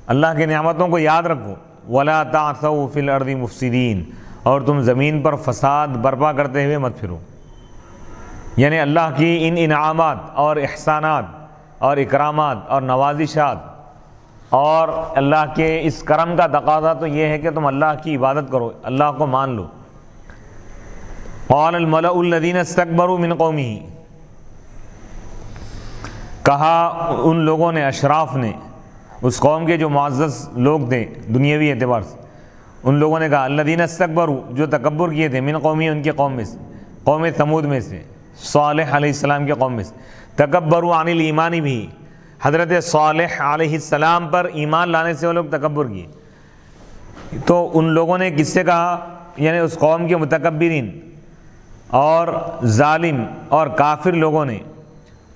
اللہ کی نعمتوں کو یاد رکھو۔ وَلَا تَعْثَوْا فِي الْأَرْضِ مُفْسِدِينَ، اور تم زمین پر فساد برپا کرتے ہوئے مت پھرو۔ یعنی اللہ کی ان انعامات اور احسانات اور اکرامات اور نوازشات اور اللہ کے اس کرم کا تقاضا تو یہ ہے کہ تم اللہ کی عبادت کرو، اللہ کو مان لو۔ قال الملأ الذین استکبروا من قومہ، کہا ان لوگوں نے، اشراف نے، اس قوم کے جو معزز لوگ تھے دنیاوی اعتبار سے، ان لوگوں نے کہا الذین استکبروا، جو تکبر کیے تھے، من قومی، ان کے قوم میں سے، قوم ثمود میں سے، صالح علیہ السلام کے قوم میں سے، تکبروا عن الایمان بھی، حضرت صالح علیہ السلام پر ایمان لانے سے وہ لوگ تکبر کیے۔ تو ان لوگوں نے کس سے کہا؟ یعنی اس قوم کے متکبرین اور ظالم اور کافر لوگوں نے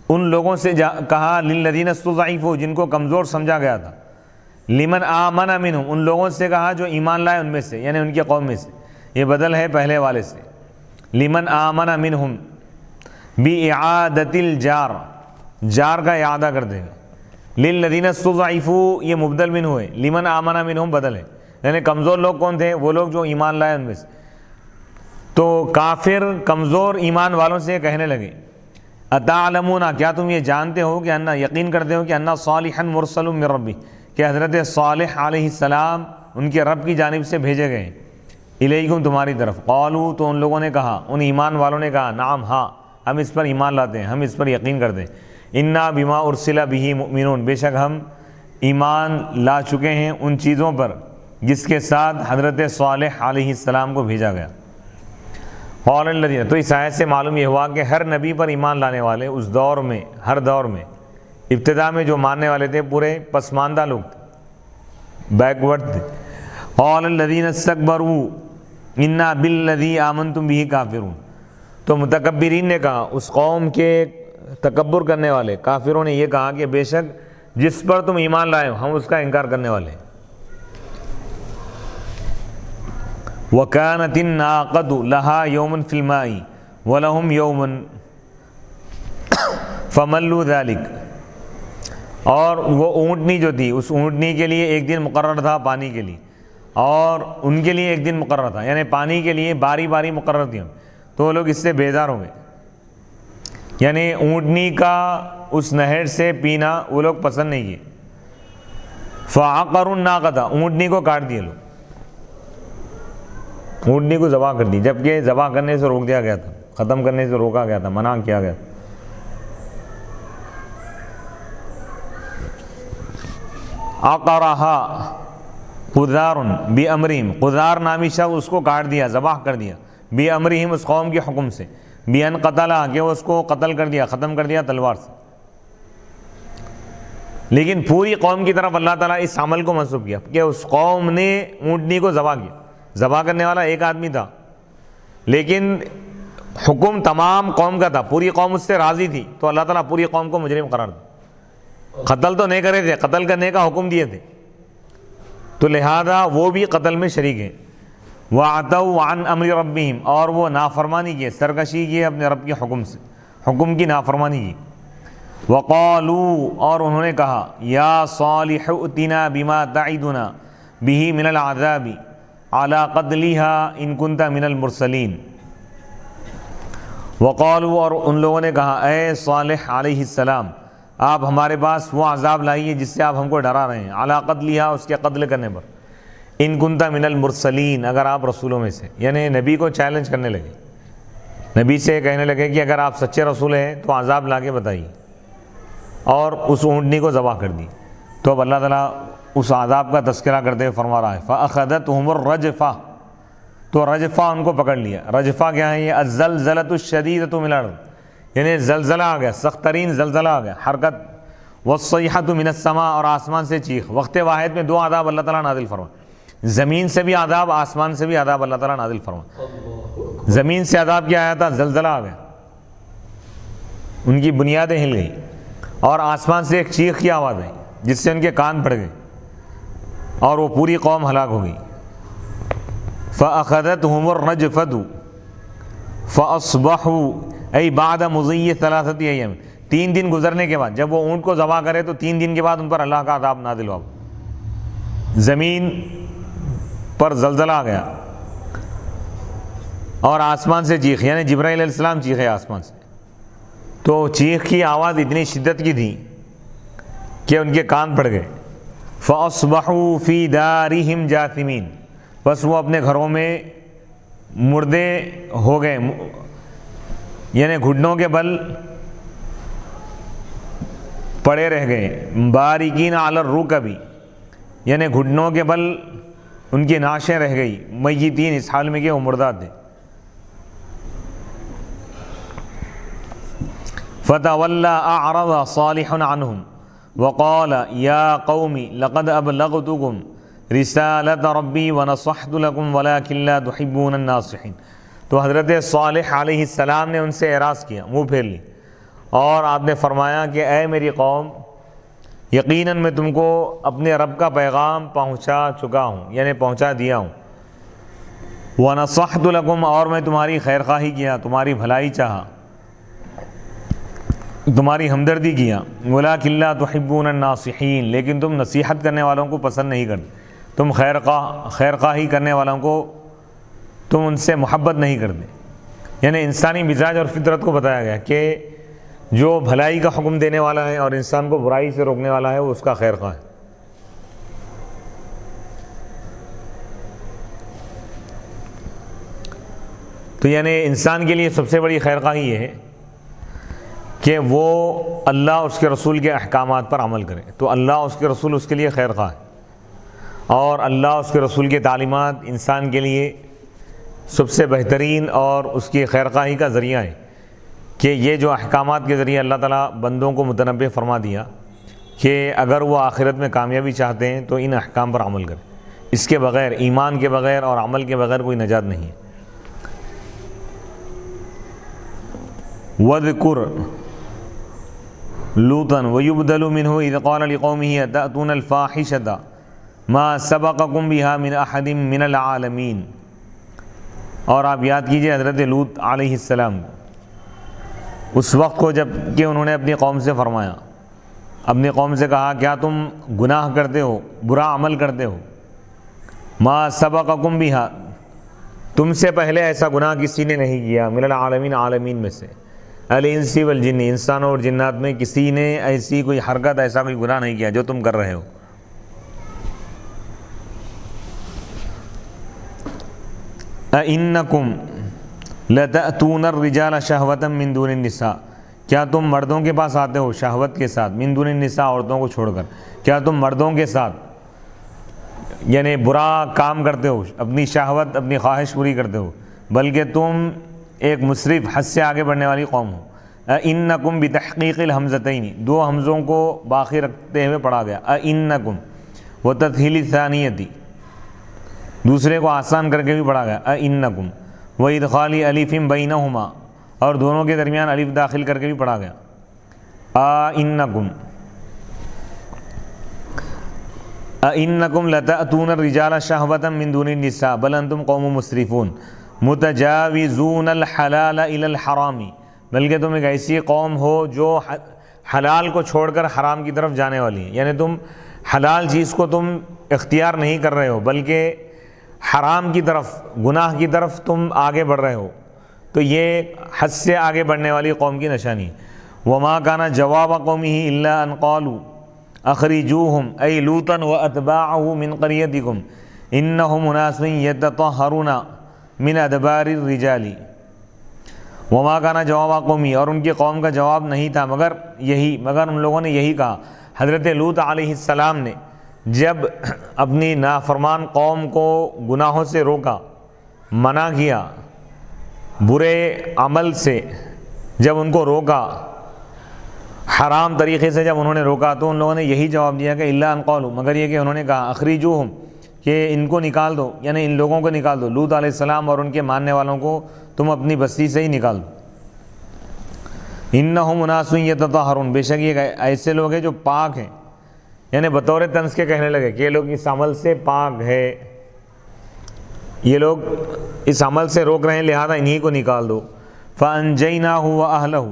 ان لوگوں سے کہا للذین استضعفوا، جن کو کمزور سمجھا گیا تھا، لمن آمن منہم، ان لوگوں سے کہا جو ایمان لائے ان میں سے، یعنی ان کی قوم میں سے، یہ بدل ہے پہلے والے سے، لمن آمن منہم بإعادۃ الجار، جار کا اعادہ کر دے گا، للذین استضعفوا یہ مبدل من ہوئے، لمن آمن منہم بدل ہے، یعنی کمزور لوگ کون تھے؟ وہ لوگ جو ایمان لائے ان میں سے۔ تو کافر کمزور ایمان والوں سے کہنے لگے اتعلمون، کیا تم یہ جانتے ہو کہ انا، یقین کرتے ہو کہ انا صالحا مرسل من ربی، کہ حضرت صالح علیہ السلام ان کے رب کی جانب سے بھیجے گئے الیکم، تمہاری طرف۔ قالوا، تو ان لوگوں نے کہا، ان ایمان والوں نے کہا، نعم، ہاں، ہم اس پر ایمان لاتے ہیں، ہم اس پر یقین کرتے ہیں، انا بما ارسل به مؤمنون، بے شک ہم ایمان لا چکے ہیں ان چیزوں پر جس کے ساتھ حضرت صالح علیہ السلام کو بھیجا گیا۔ قال الذین، تو اس آیت سے معلوم یہ ہوا کہ ہر نبی پر ایمان لانے والے اس دور میں، ہر دور میں، ابتدا میں جو ماننے والے تھے پورے پسماندہ لوگ تھے، بیکورڈ تھے۔ قال الذین استکبروا انا بالذی آمنتم بہ کافرون، تو متکبرین نے کہا، اس قوم کے تکبر کرنے والے کافروں نے یہ کہا کہ بے شک جس پر تم ایمان لائے ہو ہم اس کا انکار کرنے والے ہیں۔ وَكَانَتِ النَّاقَةُ لَهَا يَوْمٌ فِي الْمَاءِ وَلَهُمْ يَوْمٌ فَمَلُّوا ذَلِكَ، اور وہ اونٹنی جو تھی، اس اونٹنی کے لیے ایک دن مقرر تھا پانی کے لیے، اور ان کے لیے ایک دن مقرر تھا، یعنی پانی کے لیے باری باری مقرر تھی، تو وہ لوگ اس سے بیزار ہو گئے، یعنی اونٹنی کا اس نہر سے پینا وہ لوگ پسند نہیں کیے۔ فَعَقَرُوا النَّاقَةَ، اونٹنی کو کاٹ دیے لوگ، اونٹنی کو ذبح کر دی، جبکہ ذبح کرنے سے روک دیا گیا تھا، ختم کرنے سے روکا گیا تھا، منع کیا گیا تھا۔ عقرها قذار بامرہم، قذار نامی شخص اس کو کاٹ دیا، ذبح کر دیا، بامرہم، اس قوم کے حکم سے، بان قتلہ، کہ وہ اس کو قتل کر دیا، ختم کر دیا تلوار سے۔ لیکن پوری قوم کی طرف اللہ تعالیٰ اس عمل کو منسوب کیا کہ اس قوم نے اونٹنی کو ذبح کیا، ذبح کرنے والا ایک آدمی تھا، لیکن حکم تمام قوم کا تھا، پوری قوم اس سے راضی تھی، تو اللہ تعالیٰ پوری قوم کو مجرم قرار دیا۔ قتل تو نہیں کرے تھے، قتل کرنے کا حکم دیے تھے، تو لہذا وہ بھی قتل میں شریک ہیں۔ وَعَتَوْا عَنْ أَمْرِ رَبِّهِمْ، اور وہ نافرمانی کی، سرکشی کی اپنے رب کے حکم سے، حکم کی نافرمانی کی۔ وَقَالُوا، اور انہوں نے کہا، یا صالح ائتنا بما تعدنا به من العذاب علی قتلها ان کنت من المرسلین۔ وقالوا، اور ان لوگوں نے کہا، اے صالح علیہ السلام، آپ ہمارے پاس وہ عذاب لائیے جس سے آپ ہم کو ڈرا رہے ہیں، علی قتلها، اس کے قتل کرنے پر، ان کنت من المرسلین، اگر آپ رسولوں میں سے، یعنی نبی کو چیلنج کرنے لگے، نبی سے کہنے لگے کہ اگر آپ سچے رسول ہیں تو عذاب لا کے بتائیے، اور اس اونٹنی کو ذبح کر دی۔ تو اب اللہ تعالیٰ اس عذاب کا تذکرہ کرتے ہوئے فرما رہا ہے فَأَخَذَتْهُمُ الرَّجْفَةُ، تو رجفہ ان کو پکڑ لیا۔ رجفہ کیا ہے؟ یہ الزلزلۃ الشدیدۃ من الارض، یعنی زلزلہ آ گیا، سخت ترین زلزلہ آ گیا، حرکت، والصیحۃ من السماء، اور آسمان سے چیخ۔ وقت واحد میں دو عذاب اللہ تعالیٰ نازل فرما، زمین سے بھی عذاب، آسمان سے بھی عذاب اللہ تعالیٰ نازل فرما۔ زمین سے عذاب کیا آیا تھا؟ زلزلہ آ گیا، ان کی بنیادیں ہل گئی، اور آسمان سے ایک چیخ کی آواز آئی جس سے ان کے کان پھٹ گئے، اور وہ پوری قوم ہلاک ہو گئی۔ فَأَخَذَتْهُمُ الرَّجْفَةُ فَأَصْبَحُوا، أي بعد مضي 3 أيام، 3 دن گزرنے کے بعد، جب وہ اونٹ کو ذبح کرے تو 3 دن کے بعد ان پر اللہ کا عذاب نازل ہوا، زمین پر زلزلہ آ گیا، اور آسمان سے چیخ، یعنی جبرائیل علیہ السلام چیخے آسمان سے، تو چیخ کی آواز اتنی شدت کی تھی کہ ان کے کان پھٹ گئے. فَأَصْبَحُوا فِي دَارِهِمْ جَاثِمِينَ، بس وہ اپنے گھروں میں مردے ہو گئے، یعنی گھٹنوں کے بل پڑے رہ گئے. بارکین علی الرکب، یعنی گھٹنوں کے بل ان کی ناشیں رہ گئی. میتین، اس حال میں کہ وہ مردہ تھے. فتولی اعرض صالح عنہم وقال یا قوم لقد ابلغتکم رسالۃ ربی ونصحت لکم ولکن لا تحبون الناصحین. تو حضرت صالح علیہ السلام نے ان سے اعراض کیا، منہ پھیر لی، اور آپ نے فرمایا کہ اے میری قوم، یقیناً میں تم کو اپنے رب کا پیغام پہنچا چکا ہوں، یعنی پہنچا دیا ہوں. وَنَصَحْتُ لَكُمْ، اور میں تمہاری خیر خواہی کیا، تمہاری بھلائی چاہا، تمہاری ہمدردی کیا. وَلَكِنْ لَا تُحِبُّونَ النَّاصِحِينَ، لیکن تم نصیحت کرنے والوں کو پسند نہیں کرتے، تم خیر خواہی کرنے والوں کو تم ان سے محبت نہیں کرتے. یعنی انسانی مزاج اور فطرت کو بتایا گیا کہ جو بھلائی کا حکم دینے والا ہے اور انسان کو برائی سے روکنے والا ہے وہ اس کا خیر خواہ ہے. تو یعنی انسان کے لیے سب سے بڑی خیر خواہی یہ ہے کہ وہ اللہ اس کے رسول کے احکامات پر عمل کرے. تو اللہ اس کے رسول اس کے لیے خیر خواہ ہے، اور اللہ اس کے رسول کے تعلیمات انسان کے لیے سب سے بہترین اور اس کی خیر خواہی کا ذریعہ ہے کہ یہ جو احکامات کے ذریعے اللہ تعالیٰ بندوں کو متنبہ فرما دیا کہ اگر وہ آخرت میں کامیابی چاہتے ہیں تو ان احکام پر عمل کریں. اس کے بغیر، ایمان کے بغیر اور عمل کے بغیر کوئی نجات نہیں ہے. وَاذْكُرْ لُوطًا وَيُبْدَلُ مِنْهُ إِذْ قَالَ لِقَوْمِهِ أَتَأْتُونَ الْفَاحِشَةَ مَا سَبَقَكُمْ بِهَا مِنْ أَحَدٍ مِنَ الْعَالَمِينَ. اور آپ یاد کیجئے حضرت لوط علیہ السلام کو، اس وقت کو جب کہ انہوں نے اپنی قوم سے فرمایا، اپنی قوم سے کہا کیا تم گناہ کرتے ہو، برا عمل کرتے ہو. ما سبقکم بہا، تم سے پہلے ایسا گناہ کسی نے نہیں کیا، من العالمین، عالمین میں سے، الانس والجن، انسانوں اور جنات میں کسی نے ایسی کوئی حرکت، ایسا کوئی گناہ نہیں کیا جو تم کر رہے ہو. اَإِنَّكُمْ لَتَأْتُونَ الرِّجَالَ شَهْوَةً مِّن دُونِ النِّسَاءِ، کیا تم مردوں کے پاس آتے ہو شہوت کے ساتھ، من دون النساء، عورتوں کو چھوڑ کر. کیا تم مردوں کے ساتھ یعنی برا کام کرتے ہو، اپنی شہوت، اپنی خواہش پوری کرتے ہو، بلکہ تم ایک مسرف، حد سے آگے بڑھنے والی قوم ہو. اِنَّكُمْ بِتَحْقِيقِ الْحَمْزَتَيْنِ، دو حمزوں کو باقی رکھتے ہوئے پڑھا گیا. اِنَّكُمْ وَتَتْحِيلِ الثَّانِيَةِ، دوسرے کو آسان کر کے بھی پڑھا گیا. اِنَّكُمْ وَإِدْخَالِ أَلِفٍ بَيْنَهُمَا، اور دونوں کے درمیان الف داخل کر کے بھی پڑھا گیا. اِنَّكُمْ لَتَأْتُونَ الرِّجَالَ شَهْوَةً مِّن دُونِ النِّسَاءِ بَلْ أَنْتُمْ قَوْمٌ مُسْرِفُونَ مُتَجَاوِزُونَ الْحَلَالَ إِلَى الْحَرَامِ، بلکہ تم ایک ایسی قوم ہو جو حلال کو چھوڑ کر حرام کی طرف جانے والی ہے. یعنی تم حلال چیز کو تم اختیار نہیں کر رہے ہو، بلکہ حرام کی طرف، گناہ کی طرف تم آگے بڑھ رہے ہو. تو یہ حد سے آگے بڑھنے والی قوم کی نشانی. وَمَا كَانَ جَوَابَ قَوْمِهِ إِلَّا أَنْ قَالُوا أَخْرِجُوهُمْ أَيْ لُوطًا وَأَتْبَاعَهُ مِنْ قَرْيَتِكُمْ إِنَّهُمْ أُنَاسٌ يَتَطَهَّرُونَ مِنْ أَدْبَارِ الرِّجَالِ. وَمَا كَانَ جَوَابَ قَوْمِهِ، اور ان کی قوم کا جواب نہیں تھا مگر ان لوگوں نے یہی کہا. حضرت لوط علیہ السلام نے جب اپنی نافرمان قوم کو گناہوں سے روکا، منع کیا، برے عمل سے جب ان کو روکا، حرام طریقے سے جب انہوں نے روکا، تو ان لوگوں نے یہی جواب دیا کہ الا ان قالوا، مگر یہ کہ انہوں نے کہا اخرجوہم، کہ ان کو نکال دو، یعنی ان لوگوں کو نکال دو، لوط علیہ السلام اور ان کے ماننے والوں کو تم اپنی بستی سے ہی نکال دو. انہم اناس یتطہرون، بے شک یہ ایسے لوگ ہیں جو پاک ہیں. یعنی بطور طنز کے کہنے لگے کہ یہ لوگ اس عمل سے پاک ہے، یہ لوگ اس عمل سے روک رہے ہیں، لہذا انہی کو نکال دو. فَأَنْجَيْنَاهُ وَأَهْلَهُ،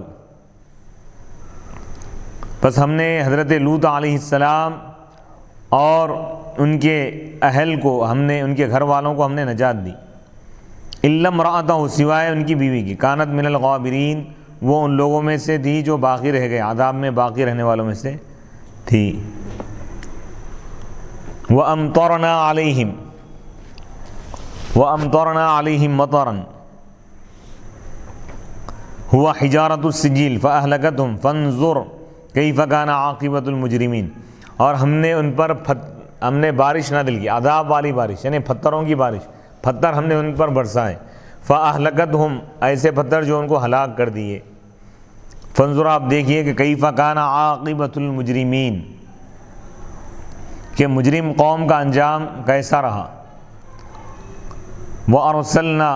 پس ہم نے حضرت لوط علیہ السلام اور ان کے اہل کو، ان کے گھر والوں کو ہم نے نجات دی. إِلَّا امْرَأَتَهُ، سوائے ان کی بیوی کی، كَانَتْ مِنَ الْغَابِرِينَ، وہ ان لوگوں میں سے تھی جو باقی رہ گئے، عذاب میں باقی رہنے والوں میں سے تھی۔ وَأَمْطَرْنَا عَلَيْهِمْ مَطَرًا هُوَ حِجَارَةُ السِّجِّيلِ فَأَهْلَكَتْهُمْ فَانظُرْ كَيْفَ كَانَ عَاقِبَةُ الْمُجْرِمِينَ۔ اور ہم نے بارش نازل کی، عذاب والی بارش، یعنی پتھروں کی بارش، پتھر ہم نے ان پر برسائے، فَأَهْلَكَتْهُمْ ایسے پتھر جو ان کو ہلاک کر دیے۔ فانظر آپ دیکھیے کہ کیف کان عاقبۃ المجرمین، کہ مجرم قوم کا انجام کیسا رہا۔ وَأَرْسَلْنَا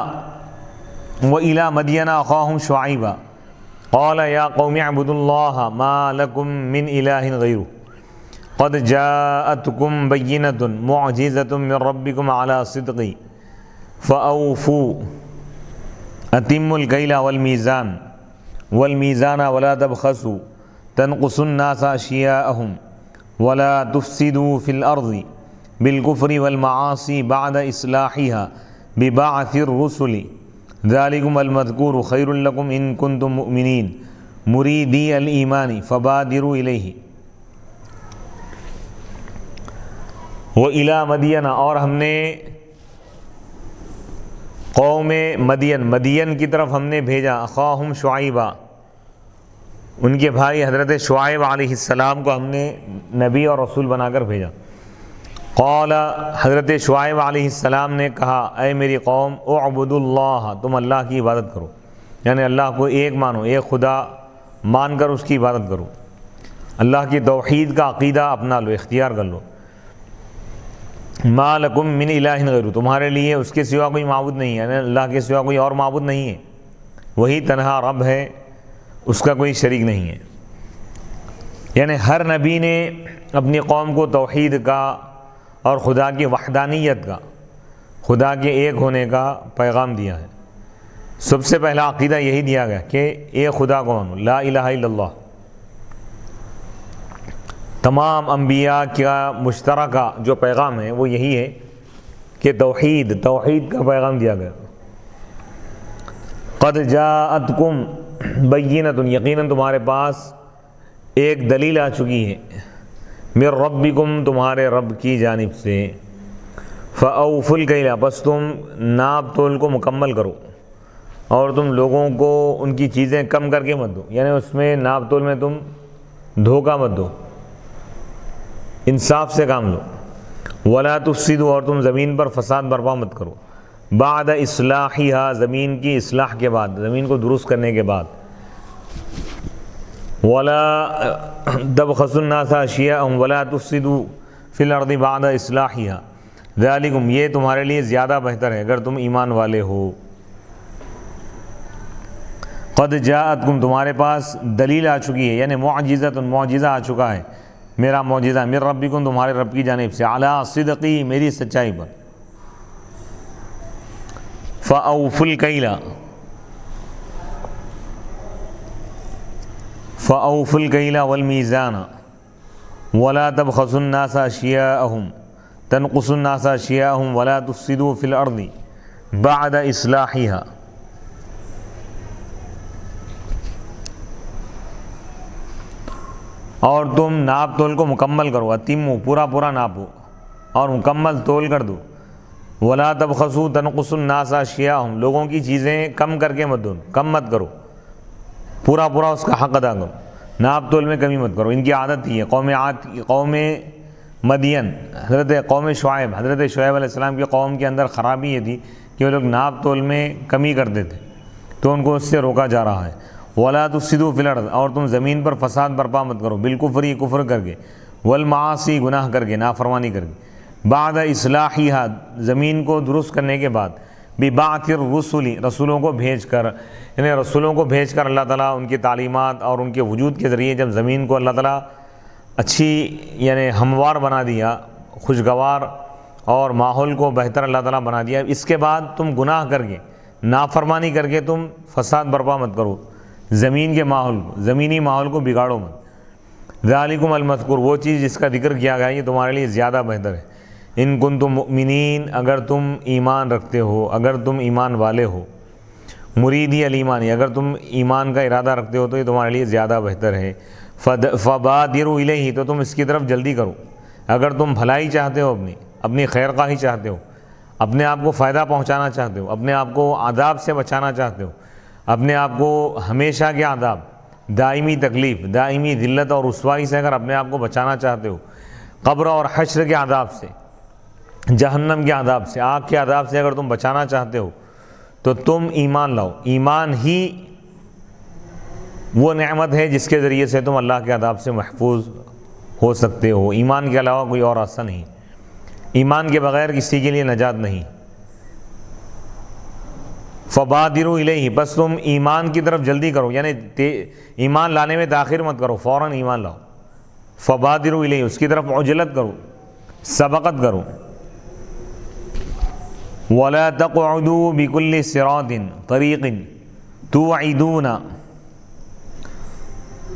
وَإِلَى مَدْيَنَ أَخَاهُمْ شُعَيْبًا قَالَ يَا قَوْمِ اعْبُدُوا اللَّهَ مَا لَكُمْ مِنْ إِلَٰهٍ غَيْرُهُ قَدْ جَاءَتْكُمْ بَيِّنَةٌ مُعْجِزَةٌ مِّن رَّبِّكُمْ عَلَىٰ صِدْقٍ فَأَوْفُوا أَتِمُّوا الْكَيْلَ وَالْمِيزَانَ وَلَا تَبْخَسُوا تَنْقُصُوا النَّاسَ أَشْيَاءَهُمْ وَلَا تُفْسِدُوا فِي الْأَرْضِ بِالْكُفْرِ وَالْمَعَاصِي بَعْدَ إِصْلَاحِهَا بِبَعْثِ الرُّسُلِ ذَلِكُمُ الْمَذْكُورُ خَيْرٌ لَكُمْ إِن كُنتُم مُّؤْمِنِينَ مُرِيدِي الْإِيمَانِ فَبَادِرُوا إِلَيْهِ۔ وَإِلَى مَدْيَنَ اور ہم نے قوم مدین کی طرف ہم نے بھیجا، اخاہم شعیبہ، ان کے بھائی حضرت شعیب علیہ السلام کو ہم نے نبی اور رسول بنا کر بھیجا۔ قال حضرت شعیب علیہ السلام نے کہا، اے میری قوم اعبدوا اللہ، تم اللہ کی عبادت کرو، یعنی اللہ کو ایک مانو، ایک خدا مان کر اس کی عبادت کرو، اللہ کی توحید کا عقیدہ اپنا لو، اختیار کر لو۔ ما لکم من الہ غیرہ، تمہارے لیے اس کے سوا کوئی معبود نہیں ہے، یعنی اللہ کے سوا کوئی اور معبود نہیں ہے، وہی تنہا رب ہے، اس کا کوئی شریک نہیں ہے۔ یعنی ہر نبی نے اپنی قوم کو توحید کا اور خدا کی وحدانیت کا، خدا کے ایک ہونے کا پیغام دیا ہے۔ سب سے پہلا عقیدہ یہی دیا گیا کہ ایک خدا کو مانو، لا الہ الا اللہ۔ تمام انبیاء کا مشترکہ جو پیغام ہے وہ یہی ہے کہ توحید کا پیغام دیا گیا۔ قد جاءتکم بینۃ، یقیناً تمہارے پاس ایک دلیل آ چکی ہے، من ربکم، تمہارے رب کی جانب سے، فاوفوا الکیل، بس تم ناپ تول کو مکمل کرو، اور تم لوگوں کو ان کی چیزیں کم کر کے مت دو، یعنی اس میں ناپ تول میں تم دھوکہ مت دو، انصاف سے کام لو۔ ولا تفسدوا، اور تم زمین پر فساد برپا مت کرو، بعد اصلاحها، زمین کی اصلاح کے بعد، زمین کو درست کرنے کے بعد۔ ولا تبخسوا الناس اشیاءهم ولا تفسدوا فی الارض بعد اصلاحها ذالکم، یہ تمہارے لیے زیادہ بہتر ہے اگر تم ایمان والے ہو۔ قد جاءتکم، تمہارے پاس دلیل آ چکی ہے، یعنی معجزہ آ چکا ہے، میرا معجزہ، من ربکم، تمہارے رب کی جانب سے، علی صدقی، میری سچائی پر۔ فاوفوا الکیل والمیزان ولا تبخسوا الناس اشیاءهم تنقصوا الناس اشیاءهم ولا تفسدوا فی الارض بعد اصلاحها۔ اور تم ناپ تول کو مکمل کرو، اتمو، پورا ناپو اور مکمل تول کر دو۔ ولا تبخسوا، تنقصوا الناس اشیاءهم، لوگوں کی چیزیں کم کر کے مت دو، کم مت کرو، پورا اس کا حق ادا کرو، ناپ تول میں کمی مت کرو۔ ان کی عادت تھی ہے، قوم مدین، قوم شعیب، حضرت شعیب علیہ السلام کی قوم کے اندر خرابی یہ تھی کہ وہ لوگ ناپ تول میں کمی کرتے تھے، تو ان کو اس سے روکا جا رہا ہے۔ ولا تفسدوا فی الارض، اور تم زمین پر فساد برپا مت کرو، بالکفر، کفر کر کے، والمعاصی، گناہ کر کے، نافرمانی کر کے، بعد اصلاحها، زمین کو درست کرنے کے بعد، ببعث الرسل، رسولوں کو بھیج کر، یعنی رسولوں کو بھیج کر اللہ تعالیٰ ان کی تعلیمات اور ان کے وجود کے ذریعے جب زمین کو اللہ تعالیٰ اچھی، یعنی ہموار بنا دیا، خوشگوار، اور ماحول کو بہتر اللہ تعالیٰ بنا دیا، اس کے بعد تم گناہ کر کے، نافرمانی کر کے تم فساد برپا مت کرو، زمینی ماحول کو بگاڑو مت۔ ذالکم المذکور، وہ چیز جس کا ذکر کیا گیا یہ تمہارے لیے زیادہ بہتر ہے، ان کنتم مؤمنین، اگر تم ایمان رکھتے ہو، اگر تم ایمان والے ہو۔ مریدی الایمانی، اگر تم ایمان کا ارادہ رکھتے ہو تو یہ تمہارے لیے زیادہ بہتر ہے۔ فبادروا الیہ، تو تم اس کی طرف جلدی کرو۔ اگر تم بھلائی چاہتے ہو، اپنی خیر خواہی چاہتے ہو، اپنے آپ کو فائدہ پہنچانا چاہتے ہو، اپنے آپ کو عذاب سے بچانا چاہتے ہو، اپنے آپ کو ہمیشہ کے عذاب، دائمی تکلیف، دائمی ذلت اور رسوائی سے اگر اپنے آپ کو بچانا چاہتے ہو، قبر اور حشر کے عذاب سے، جہنم کے عذاب سے، آگ کے عذاب سے اگر تم بچانا چاہتے ہو تو تم ایمان لاؤ۔ ایمان ہی وہ نعمت ہے جس کے ذریعے سے تم اللہ کے عذاب سے محفوظ ہو سکتے ہو۔ ایمان کے علاوہ کوئی اور راستہ نہیں، ایمان کے بغیر کسی کے لیے نجات نہیں۔ فبادروا الیہ، بس تم ایمان کی طرف جلدی کرو، یعنی ایمان لانے میں تاخیر مت کرو، فوراً ایمان لاؤ۔ فبادروا الیہ، اس کی طرف عجلت کرو، سبقت کرو۔ ولا تقعدوا بكل صراط طریق توعدون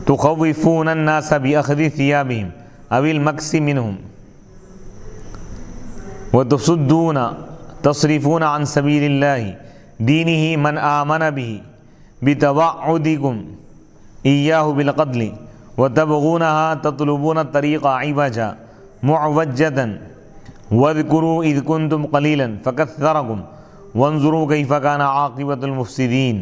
تخوفون الناس بأخذ ثيابهم أو المكس منهم وتصدون تصرفون عن سبيل الله دينه من آمن به بتوعدكم إياه بالقتل وتبغونها تطلبون الطريق عوجا معوجة واذكروا إذ كنتم قليلا فكثركم وانظروا كيف كان عاقبة المفسدين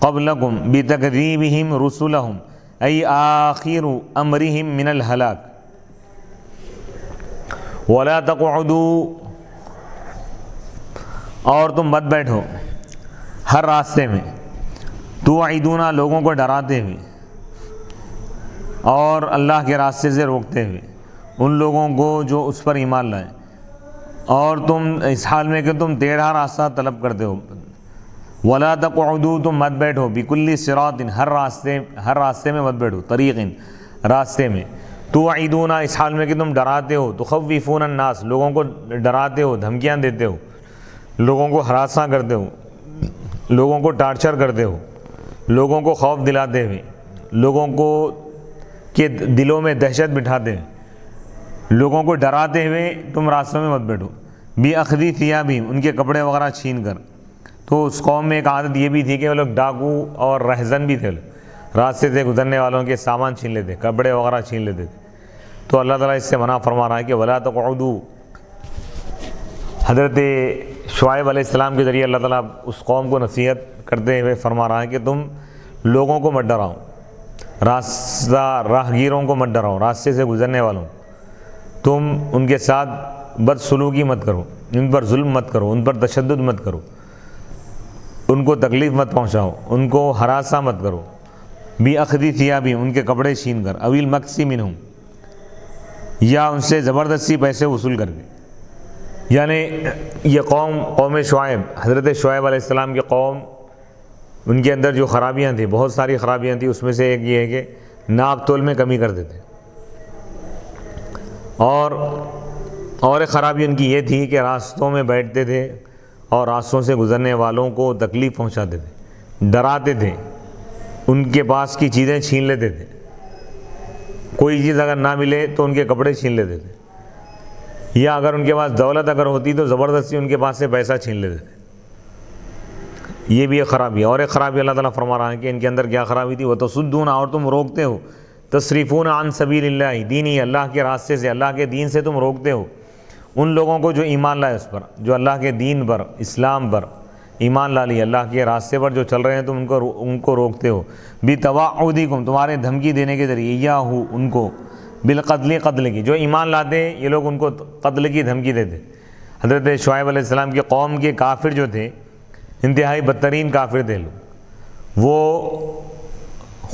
قبلكم بتكذيبهم رسلهم أي آخر أمرهم من الهلاك ولا تقعدوا، اور تم مت بیٹھو ہر راستے میں، توعدون، لوگوں کو ڈراتے ہوئے اور اللہ کے راستے سے روکتے ہوئے ان لوگوں کو جو اس پر ایمان لائیں، اور تم اس حال میں کہ تم ٹیڑھا راستہ طلب کرتے ہو۔ ولا تقعدوا، تم مت بیٹھو، بکل صراط، ہر راستے میں مت بیٹھو، طریق، راستے میں، توعدون، اس حال میں کہ تم ڈراتے ہو، تخوفون الناس، لوگوں کو ڈراتے ہو، دھمکیاں دیتے ہو، لوگوں کو ہراساں کرتے ہو، لوگوں کو ٹارچر کرتے ہو، لوگوں کو خوف دلاتے ہوئے، لوگوں کو کے دلوں میں دہشت بٹھاتے ہوئے، لوگوں کو ڈراتے ہوئے تم راستوں میں مت بیٹھو۔ بِأَخْذِ ثِيَابِهِمْ، ان کے کپڑے وغیرہ چھین کر۔ تو اس قوم میں ایک عادت یہ بھی تھی کہ وہ لوگ ڈاکو اور رہزن بھی تھے، راستے سے گزرنے والوں کے سامان چھین لیتے، کپڑے وغیرہ چھین لیتے تھے۔ تو اللہ تعالیٰ اس سے منع فرما رہا ہے کہ ولا تقعدوا۔ حضرت شعیب علیہ السلام کے ذریعے اللہ تعالیٰ اس قوم کو نصیحت کرتے ہوئے فرما رہا ہے کہ تم لوگوں کو مت ڈراؤ، راہگیروں کو مت ڈراؤ، راستے سے گزرنے والوں، تم ان کے ساتھ بدسلوکی مت کرو، ان پر ظلم مت کرو، ان پر تشدد مت کرو، ان کو تکلیف مت پہنچاؤ، ان کو ہراساں مت کرو۔ بِأَخْذِ ثِيَابِهِمْ، ان کے کپڑے چھین کر، أَوِ الْمَكْسِ مِنْهُمْ، یا ان سے زبردستی پیسے وصول کر کے۔ یعنی یہ قوم شعیب، حضرت شعیب علیہ السلام کی قوم، ان کے اندر جو خرابیاں تھیں، بہت ساری خرابیاں تھیں، اس میں سے ایک یہ ہے کہ ناپ تول میں کمی کر دیتے، اور ایک خرابی ان کی یہ تھی کہ راستوں میں بیٹھتے تھے اور راستوں سے گزرنے والوں کو تکلیف پہنچاتے تھے، ڈراتے تھے، ان کے پاس کی چیزیں چھین لیتے تھے، کوئی چیز اگر نہ ملے تو ان کے کپڑے چھین لیتے تھے، یا اگر ان کے پاس دولت اگر ہوتی تو زبردستی ان کے پاس سے پیسہ چھین لیتے تھے۔ یہ بھی ایک خرابی ہے۔ اور ایک خرابی اللہ تعالیٰ فرما رہا ہے کہ ان کے اندر کیا خرابی تھی، وَتَصُدُّونَ، اور تم روکتے ہو، تصریفون عن سبیل اللہ، دینی، اللہ کے راستے سے، اللہ کے دین سے تم روکتے ہو ان لوگوں کو جو ایمان لائے اس پر، جو اللہ کے دین پر، اسلام پر ایمان لا لی، اللہ کے راستے پر جو چل رہے ہیں، تم ان کو روکتے ہو۔ بِتَوَعُّدِكُمْ، تمہارے دھمکی دینے کے ذریعے، یاہو، ان کو، بالقتل، قتل کی، جو ایمان لاتے یہ لوگ ان کو قتل کی دھمکی دیتے۔ حضرت شعیب علیہ السلام کی قوم کے کافر جو تھے، انتہائی بدترین کافر تھے لوگ، وہ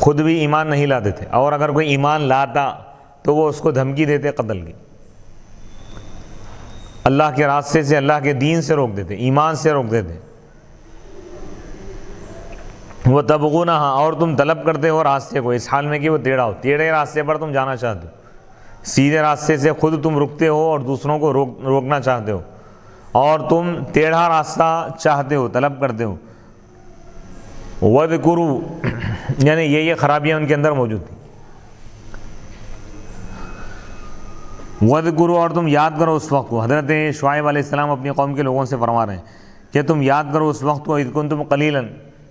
خود بھی ایمان نہیں لاتے تھے، اور اگر کوئی ایمان لاتا تو وہ اس کو دھمکی دیتے قتل کی۔ اللہ کے راستے سے، اللہ کے دین سے روک دیتے، ایمان سے روک دیتے۔ وہ تبغونہا، اور تم طلب کرتے ہو راستے کو، اس حال میں کہ وہ ٹیڑھا ہو، ٹیڑھے راستے پر تم جانا چاہتے ہو، سیدھے راستے سے خود تم رکتے ہو اور دوسروں کو روکنا چاہتے ہو، اور تم ٹیڑھا راستہ چاہتے ہو، طلب کرتے ہو۔ وَاذْكُرُوا، یعنی یہ خرابیاں ان کے اندر موجود تھیں۔ وَاذْكُرُوا، اور تم یاد کرو اس وقت کو۔ حضرت شعیب علیہ السلام اپنی قوم کے لوگوں سے فرما رہے ہیں کہ تم یاد کرو اس وقت کو اذ کنتم قلیلا،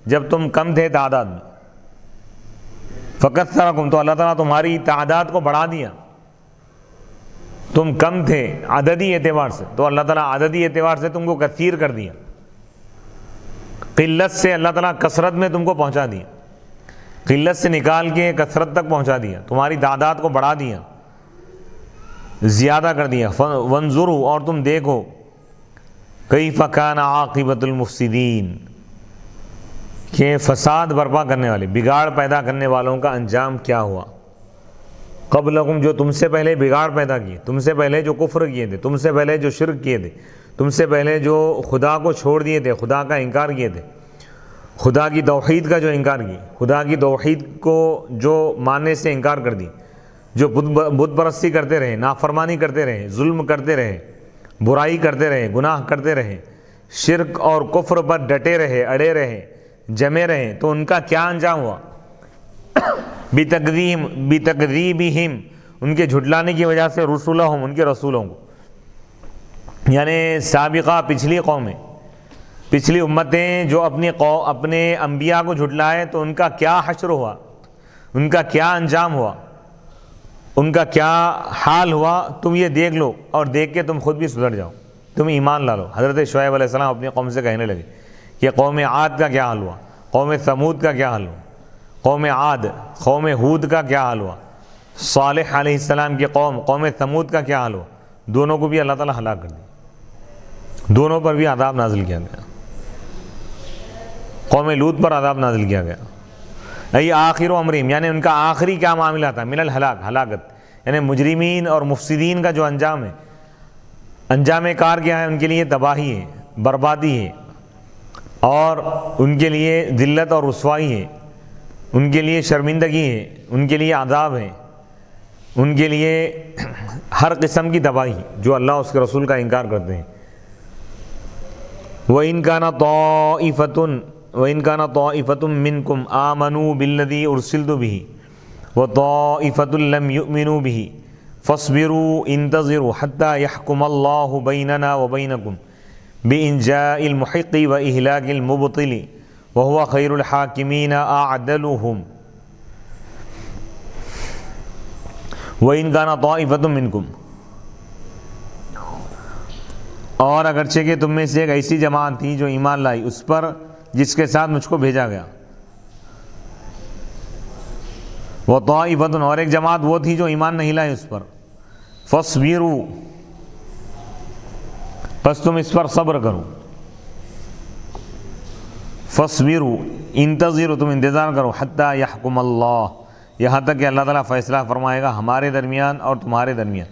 جب تم کم تھے تعداد میں، فکثرکم، تو اللہ تعالیٰ تمہاری تعداد کو بڑھا دیا. تم کم تھے عددی اعتبار سے، تو اللہ تعالیٰ عددی اعتبار سے تم کو کثیر کر دیا. قلت سے اللہ تعالیٰ کثرت میں تم کو پہنچا دیا، قلت سے نکال کے کثرت تک پہنچا دیا، تمہاری تعداد کو بڑھا دیا، زیادہ کر دیا. وانظروا، اور تم دیکھو، کیف کان عاقبۃ المفسدین، کہ فساد برپا کرنے والے، بگاڑ پیدا کرنے والوں کا انجام کیا ہوا. قبلکم، جو تم سے پہلے بگاڑ پیدا کیے، تم سے پہلے جو کفر کیے تھے، تم سے پہلے جو شرک کیے تھے، تم سے پہلے جو خدا کو چھوڑ دیے تھے، خدا کا انکار کیے تھے، خدا کی توحید کا جو انکار کی، خدا کی توحید کو جو ماننے سے انکار کر دی، جو بت پرستی کرتے رہے، نافرمانی کرتے رہے، ظلم کرتے رہے، برائی کرتے رہے، گناہ کرتے رہے، شرک اور کفر پر ڈٹے رہے، اڑے رہے، جمے رہے، تو ان کا کیا انجام ہوا. بتکذیبہم، ان کے جھٹلانے کی وجہ سے، رسولہم، ان کے رسولوں کو، یعنی سابقہ پچھلی قومیں، پچھلی امتیں جو اپنے انبیاء کو جھٹلائے، تو ان کا کیا حشر ہوا، ان کا کیا انجام ہوا، ان کا کیا حال ہوا. تم یہ دیکھ لو، اور دیکھ کے تم خود بھی سدھر جاؤ، تم ایمان لا لو. حضرت شعیب علیہ السلام اپنی قوم سے کہنے لگے کہ قوم عاد کا کیا حال ہوا، قوم ثمود کا کیا حال ہوا، قوم عاد، قوم ہود کا کیا حال ہوا، صالح علیہ السلام کی قوم، قوم ثمود کا کیا حال ہوا. دونوں کو بھی اللہ تعالیٰ ہلاک کر دیا، دونوں پر بھی عذاب نازل کیا گیا. قوم لوط پر عذاب نازل کیا گیا. ای آخر امرہم، یعنی ان کا آخری کیا معاملہ تھا، من الہلاک، ہلاکت، یعنی مجرمین اور مفسدین کا جو انجام ہے، انجام کار کیا ہے، ان کے لیے تباہی ہے، بربادی ہے، اور ان کے لیے ذلت اور رسوائی ہے، ان کے لیے شرمندگی ہے، ان کے لیے عذاب ہے، ان کے لیے ہر قسم کی تباہی، جو اللہ اس کے رسول کا انکار کرتے ہیں. وَإِنْ كَانَ طَائِفَةٌ مِّنْكُمْ آمَنُوا بِالَّذِي أُرْسِلْتُ بِهِ وَطَائِفَةٌ لَمْ يُؤْمِنُوا بِهِ فَاصْبِرُوا انتظروا حَتَّى يَحْكُمَ اللَّهُ بَيْنَنَا وَبَيْنَكُمْ بِإِنْجَاءِ الْمُحِقِّ وَإِهْلَاكِ الْمُبْطِلِ وَهُوَ خَيْرُ الْحَاكِمِينَ أَعْدَلُهُمْ. وَإِنْ كَانَ طَائِفَةٌ مِّنْكُمْ، اور اگرچہ کہ تم میں سے ایک ایسی جماعت تھی جو ایمان لائی اس پر جس کے ساتھ مجھ کو بھیجا گیا. وَطَائِفَةٌ، اور ایک جماعت وہ تھی جو ایمان نہیں لائی اس پر. فَاصْبِرُوا، پس تم اس پر صبر کرو. فَاصْبِرُوا، انتظروا، تم انتظار کرو. حَتَّى يَحْكُمَ اللَّهُ، یہاں تک کہ اللہ تعالیٰ فیصلہ فرمائے گا ہمارے درمیان اور تمہارے درمیان.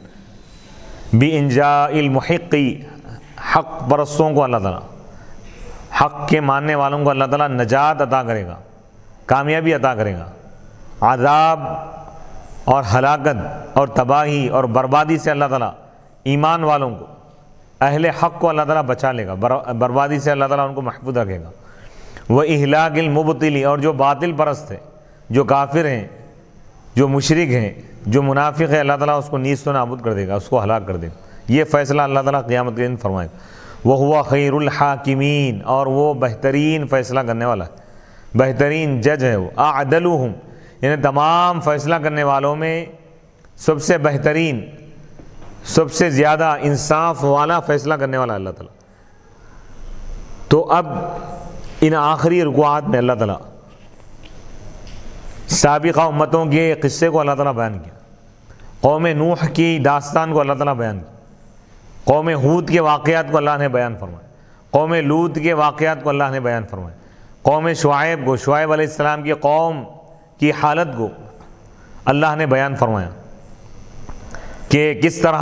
بِإِنْجَاءِ الْمُحِقِّ، حق پرستوں کو اللہ تعالیٰ، حق کے ماننے والوں کو اللہ تعالیٰ نجات عطا کرے گا، کامیابی عطا کرے گا. عذاب اور ہلاکت اور تباہی اور بربادی سے اللہ تعالیٰ ایمان والوں کو، اہل حق کو اللہ تعالیٰ بچا لے گا، بربادی سے اللہ تعالیٰ ان کو محفوظ رکھے گا. وَإِهْلَاكِ الْمُبْطِلِ، اور جو باطل پرست ہے، جو کافر ہیں، جو مشرک ہیں، جو منافق ہے، اللہ تعالیٰ اس کو نیست و نابود کر دے گا، اس کو ہلاک کر دے گا. یہ فیصلہ اللہ تعالیٰ قیامت کے دن فرمائے گا. وَهُوَ خَيْرُ الْحَاكِمِينَ، اور وہ بہترین فیصلہ کرنے والا ہے، بہترین جج ہے وہ. أَعْدَلُهُمْ، یعنی تمام فیصلہ کرنے والوں میں سب سے بہترین، سب سے زیادہ انصاف والا فیصلہ کرنے والا اللہ تعالیٰ. تو اب ان آخری رکوعات میں اللہ تعالیٰ سابقہ امتوں کے قصے کو اللہ تعالیٰ بیان کیا، قوم نوح کی داستان کو اللہ تعالیٰ بیان کیا، قوم ہود کے واقعات کو اللہ نے بیان فرمایا، قوم لوط کے واقعات کو اللہ نے بیان فرمایا، قوم شعیب کو، شعیب علیہ السلام کی قوم کی حالت کو اللہ نے بیان فرمایا کہ کس طرح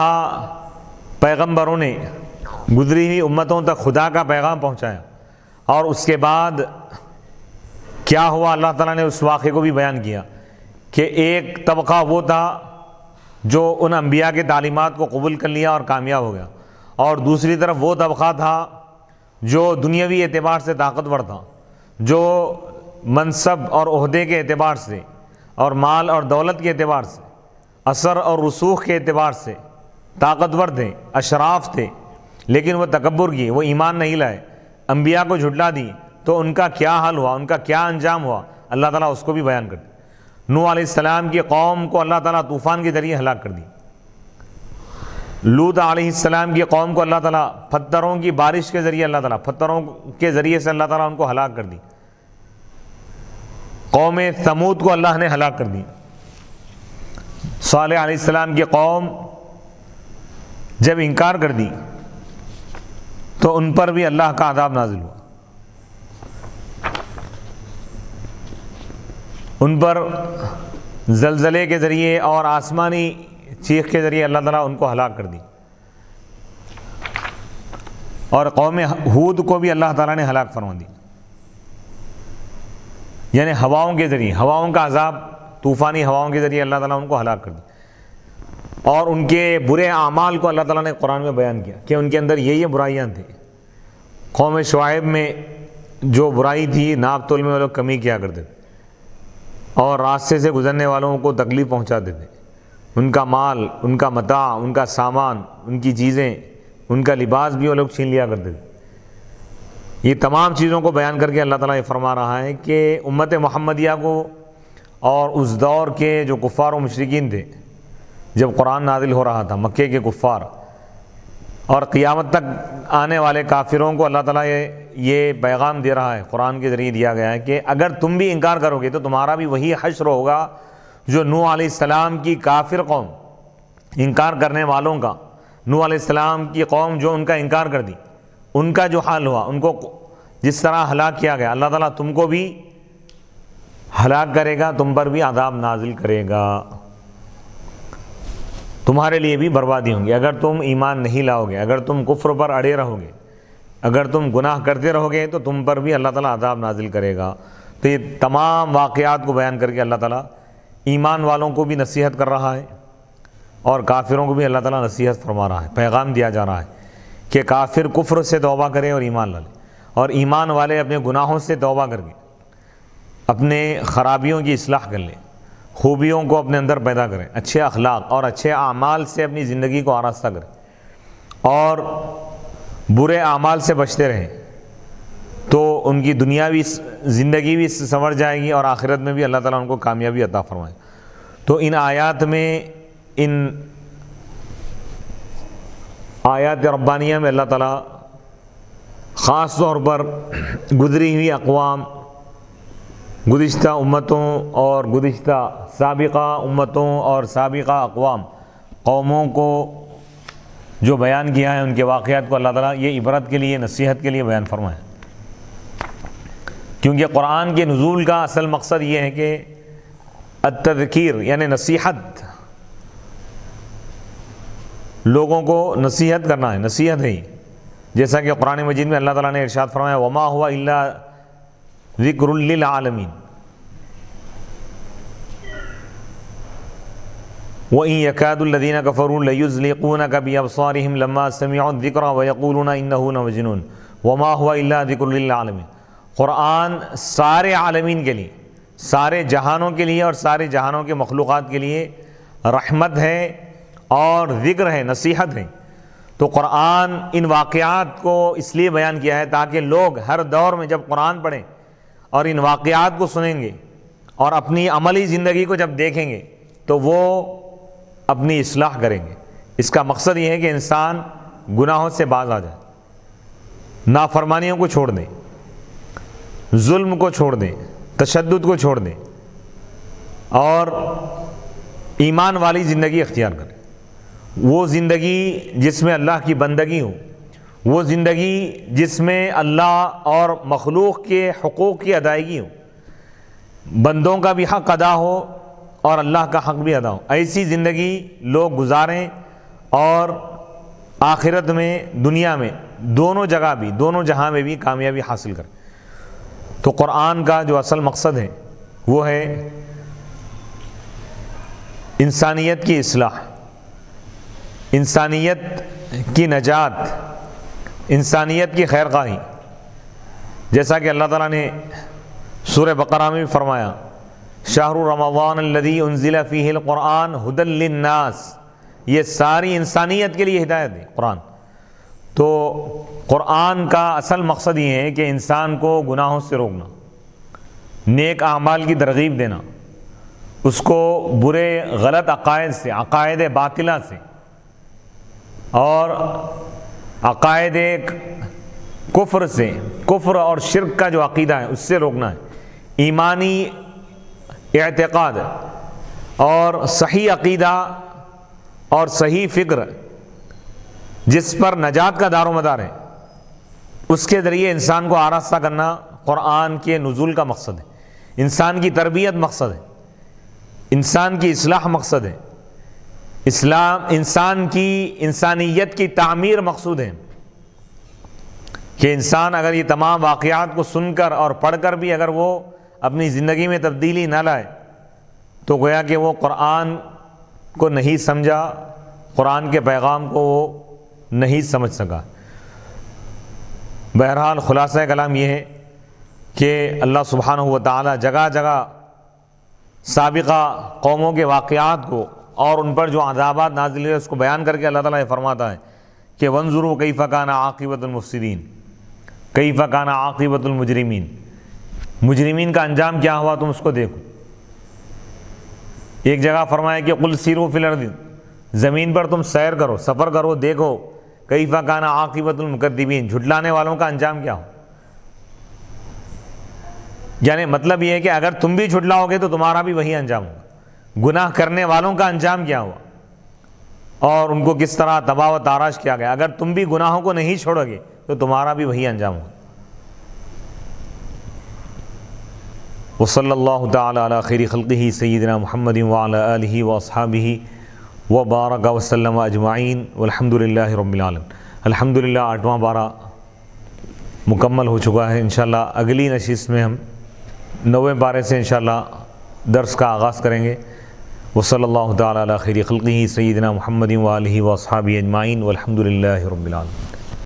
پیغمبروں نے گزری ہوئی امتوں تک خدا کا پیغام پہنچایا، اور اس کے بعد کیا ہوا. اللہ تعالیٰ نے اس واقعے کو بھی بیان کیا کہ ایک طبقہ وہ تھا جو ان انبیاء کے تعلیمات کو قبول کر لیا اور کامیاب ہو گیا، اور دوسری طرف وہ طبقہ تھا جو دنیاوی اعتبار سے طاقتور تھا، جو منصب اور عہدے کے اعتبار سے اور مال اور دولت کے اعتبار سے، اثر اور رسوخ کے اعتبار سے طاقتور تھے، اشراف تھے، لیکن وہ تکبر کیے، وہ ایمان نہیں لائے، انبیاء کو جھٹلا دی تو ان کا کیا حال ہوا، ان کا کیا انجام ہوا، اللہ تعالیٰ اس کو بھی بیان کر دیا۔ نوح علیہ السلام کی قوم کو اللہ تعالیٰ طوفان کے ذریعے ہلاک کر دی۔ لوط علیہ السلام کی قوم کو اللہ تعالیٰ پتھروں کی بارش کے ذریعے، اللہ تعالیٰ پتھروں کے ذریعے سے اللہ تعالیٰ ان کو ہلاک کر دی۔ قوم ثمود کو اللہ نے ہلاک کر دی۔ صالح علیہ السلام کی قوم جب انکار کر دی تو ان پر بھی اللہ کا عذاب نازل ہوا، ان پر زلزلے کے ذریعے اور آسمانی چیخ کے ذریعے اللہ تعالیٰ ان کو ہلاک کر دی۔ اور قوم ہود کو بھی اللہ تعالیٰ نے ہلاک فرما دی، یعنی ہواؤں کے ذریعے، ہواؤں کا عذاب، طوفانی ہواؤں کے ذریعے اللہ تعالیٰ ان کو ہلاک کر دی۔ اور ان کے برے اعمال کو اللہ تعالیٰ نے قرآن میں بیان کیا کہ ان کے اندر یہ برائیاں تھیں۔ قوم شعیب میں جو برائی تھی، ناپ تول میں وہ لوگ کمی کیا کرتے تھے اور راستے سے گزرنے والوں کو تکلیف پہنچاتے تھے، ان کا مال، ان کا متاع، ان کا سامان، ان کی چیزیں، ان کا لباس بھی وہ لوگ چھین لیا کرتے تھے۔ یہ تمام چیزوں کو بیان کر کے اللہ تعالیٰ یہ فرما رہا ہے کہ امت محمدیہ کو اور اس دور کے جو کفار و مشرکین تھے، جب قرآن نازل ہو رہا تھا، مکے کے کفار اور قیامت تک آنے والے کافروں کو اللہ تعالیٰ یہ پیغام دے رہا ہے، قرآن کے ذریعے دیا گیا ہے کہ اگر تم بھی انکار کرو گے تو تمہارا بھی وہی حشر ہوگا جو نوح علیہ السلام کی کافر قوم، انکار کرنے والوں کا، نوح علیہ السلام کی قوم جو ان کا انکار کر دی، ان کا جو حال ہوا، ان کو جس طرح ہلاک کیا گیا، اللہ تعالیٰ تم کو بھی ہلاک کرے گا، تم پر بھی عذاب نازل کرے گا، تمہارے لیے بھی بربادی ہوں گی اگر تم ایمان نہیں لاؤ گے، اگر تم کفر پر اڑے رہو گے، اگر تم گناہ کرتے رہو گے تو تم پر بھی اللہ تعالیٰ عذاب نازل کرے گا۔ تو یہ تمام واقعات کو بیان کر کے اللہ تعالیٰ ایمان والوں کو بھی نصیحت کر رہا ہے اور کافروں کو بھی اللہ تعالیٰ نصیحت فرما رہا ہے، پیغام دیا جا رہا ہے کہ کافر کفر سے توبہ کرے اور ایمان لا لے، اور ایمان والے اپنے گناہوں سے توبہ کر کے اپنے خرابیوں کی اصلاح کر لیں، خوبیوں کو اپنے اندر پیدا کریں، اچھے اخلاق اور اچھے اعمال سے اپنی زندگی کو آراستہ کریں اور برے اعمال سے بچتے رہیں، تو ان کی دنیاوی زندگی بھی سنور جائے گی اور آخرت میں بھی اللہ تعالیٰ ان کو کامیابی عطا فرمائے۔ تو ان آیات میں، ان آیات ربانیہ میں اللہ تعالیٰ خاص طور پر گزری ہوئی اقوام، گزشتہ امتوں اور گزشتہ سابقہ امتوں اور سابقہ اقوام، قوموں کو جو بیان کیا ہے، ان کے واقعات کو اللہ تعالیٰ یہ عبرت کے لیے، نصیحت کے لیے بیان فرمائے، کیونکہ قرآن کے نزول کا اصل مقصد یہ ہے کہ التذکیر یعنی نصیحت، لوگوں کو نصیحت کرنا ہے، نصیحت ہے، جیسا کہ قرآن مجید میں اللہ تعالیٰ نے ارشاد فرمایا وما هو الا ذکر للعالمین وَإِن يَكَادُ الَّذِينَ كَفَرُوا لَيُزْلِقُونَكَ بِأَبْصَارِهِمْ لَمَّا سَمِعُوا الذِّكْرَ وَيَقُولُونَ إِنَّهُ لَمَجْنُونٌ وَمَا هُوَ إِلَّا ذِكْرٌ لِلْعَالَمِينَ۔ قرآن سارے عالمین کے لیے، سارے جہانوں کے لیے اور سارے جہانوں کے مخلوقات کے لیے رحمت ہے اور ذکر ہے، نصیحت ہے۔ تو قرآن ان واقعات کو اس لیے بیان کیا ہے تاکہ لوگ ہر دور میں جب قرآن پڑھیں اور ان واقعات کو سنیں گے اور اپنی عملی زندگی کو جب دیکھیں گے تو وہ اپنی اصلاح کریں گے۔ اس کا مقصد یہ ہے کہ انسان گناہوں سے باز آ جائے، نافرمانیوں کو چھوڑ دیں، ظلم کو چھوڑ دیں، تشدد کو چھوڑ دیں اور ایمان والی زندگی اختیار کریں، وہ زندگی جس میں اللہ کی بندگی ہو، وہ زندگی جس میں اللہ اور مخلوق کے حقوق کی ادائیگی ہو، بندوں کا بھی حق ادا ہو اور اللہ کا حق بھی ادا ہو، ایسی زندگی لوگ گزاریں اور آخرت میں، دنیا میں، دونوں جگہ بھی، دونوں جہاں میں بھی کامیابی حاصل کریں۔ تو قرآن کا جو اصل مقصد ہے وہ ہے انسانیت کی اصلاح، انسانیت کی نجات، انسانیت کی خیر خواہی، جیسا کہ اللہ تعالیٰ نے سورہ بقرہ میں بھی فرمایا شہر رمضان الذی انزل فیہ القرآن ھدی للناس، یہ ساری انسانیت کے لیے ہدایت ہے قرآن۔ تو قرآن کا اصل مقصد یہ ہے کہ انسان کو گناہوں سے روکنا، نیک اعمال کی ترغیب دینا، اس کو برے غلط عقائد سے، عقائد باطلہ سے اور عقائد کفر سے، کفر اور شرک کا جو عقیدہ ہے اس سے روکنا ہے۔ ایمانی اعتقاد اور صحیح عقیدہ اور صحیح فکر جس پر نجات کا دار و مدار ہے، اس کے ذریعے انسان کو آراستہ کرنا قرآن کے نزول کا مقصد ہے، انسان کی تربیت مقصد ہے، انسان کی اصلاح مقصد ہے، انسان کی انسانیت کی تعمیر مقصود ہے، کہ انسان اگر یہ تمام واقعات کو سن کر اور پڑھ کر بھی اگر وہ اپنی زندگی میں تبدیلی نہ لائے تو گویا کہ وہ قرآن کو نہیں سمجھا، قرآن کے پیغام کو وہ نہیں سمجھ سکا۔ بہرحال خلاصہ کلام یہ ہے کہ اللہ سبحانہ و تعالی جگہ جگہ سابقہ قوموں کے واقعات کو اور ان پر جو عذابات نازل ہوئے اس کو بیان کر کے اللہ تعالیٰ یہ فرماتا ہے کہ وانظروا کیف کان عاقبۃ المفسدین، کیف کان عاقبۃ المجرمین، مجرمین کا انجام کیا ہوا تم اس کو دیکھو۔ ایک جگہ فرمایا کہ قل سیروا فی الارض، زمین پر تم سیر کرو، سفر کرو، دیکھو کیف کان عاقبۃ المکذبین، جھٹلانے والوں کا انجام کیا ہو۔ یعنی مطلب یہ ہے کہ اگر تم بھی جھٹلاؤ گے تو تمہارا بھی وہی انجام ہوگا، گناہ کرنے والوں کا انجام کیا ہوا اور ان کو کس طرح تباہ و تاراش کیا گیا۔ اگر تم بھی گناہوں کو نہیں چھوڑو گے تو تمہارا بھی وہی انجام ہوگا۔ وصلی اللہ تعالی علی خیر خلقہ سیدنا محمد وعلی آلہ واصحابہ وبارک وسلم اجمعین والحمد للہ رب العالمین۔ الحمدللہ 8واں پارہ مکمل ہو چکا ہے۔ انشاءاللہ اگلی نشست میں ہم 9ویں پارے سے انشاءاللہ درس کا آغاز کریں گے۔ وصلی اللہ تعالی علی خیر خلقہ سیدنا محمد وآلہ واصحابہ اجمعین والحمد للہ رب العالمین۔